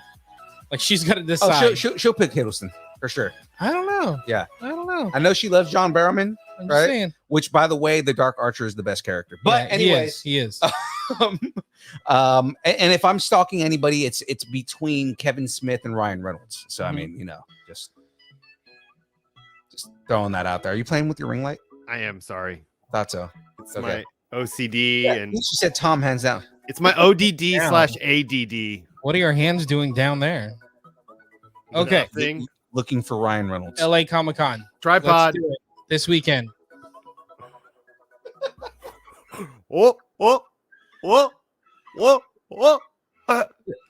Like she's got to decide. She'll pick Hiddleston for sure. I don't know. Yeah. I don't know. I know she loves John Barrowman, I'm just right? saying. Which, by the way, the Dark Archer is the best character. But Yeah, anyways, he is. and if I'm stalking anybody, it's between Kevin Smith and Ryan Reynolds. So I mean, you know, just throwing that out there. Are you playing with your ring light? I am sorry. Thought so. It's Okay. my OCD and She said Tom, hands down. it's my ODD/ADD. What are your hands doing down there? Okay. Nothing. Looking for Ryan Reynolds. LA Comic Con. Tripod. Let's do it this weekend. Whoa.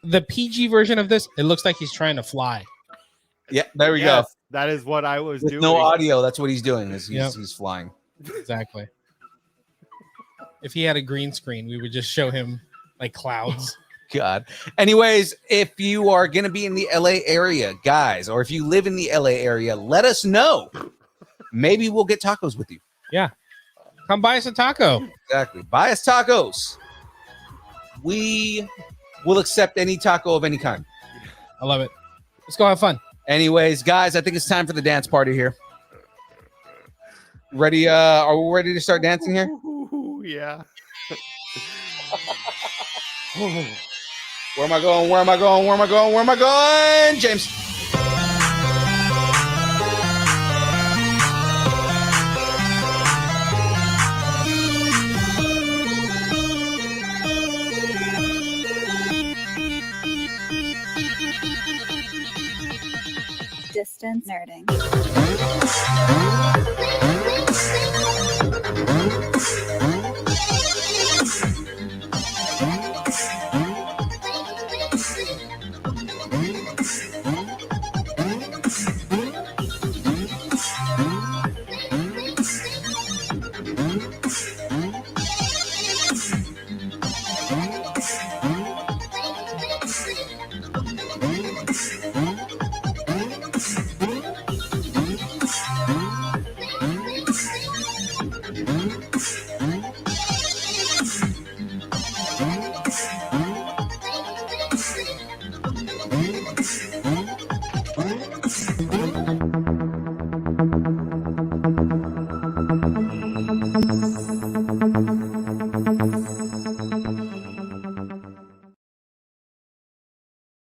The PG version of this, it looks like he's trying to fly. Yeah, there we Yes, go. that is what I was With doing. no audio, that's what he's doing. Is Yep. he's flying. Exactly. If he had a green screen, we would just show him like clouds. God. Anyways, if you are going to be in the LA area, guys, or if you live in the LA area, let us know. Maybe we'll get tacos with you. Yeah. Come buy us a taco. Exactly. Buy us tacos. We will accept any taco of any kind. I love it. Let's go have fun. Anyways, guys, I think it's time for the dance party here. Ready? Are we ready to start dancing here? Ooh, yeah. Where am I going? Where am I going? Where am I going? Where am I going? James. Distance nerding.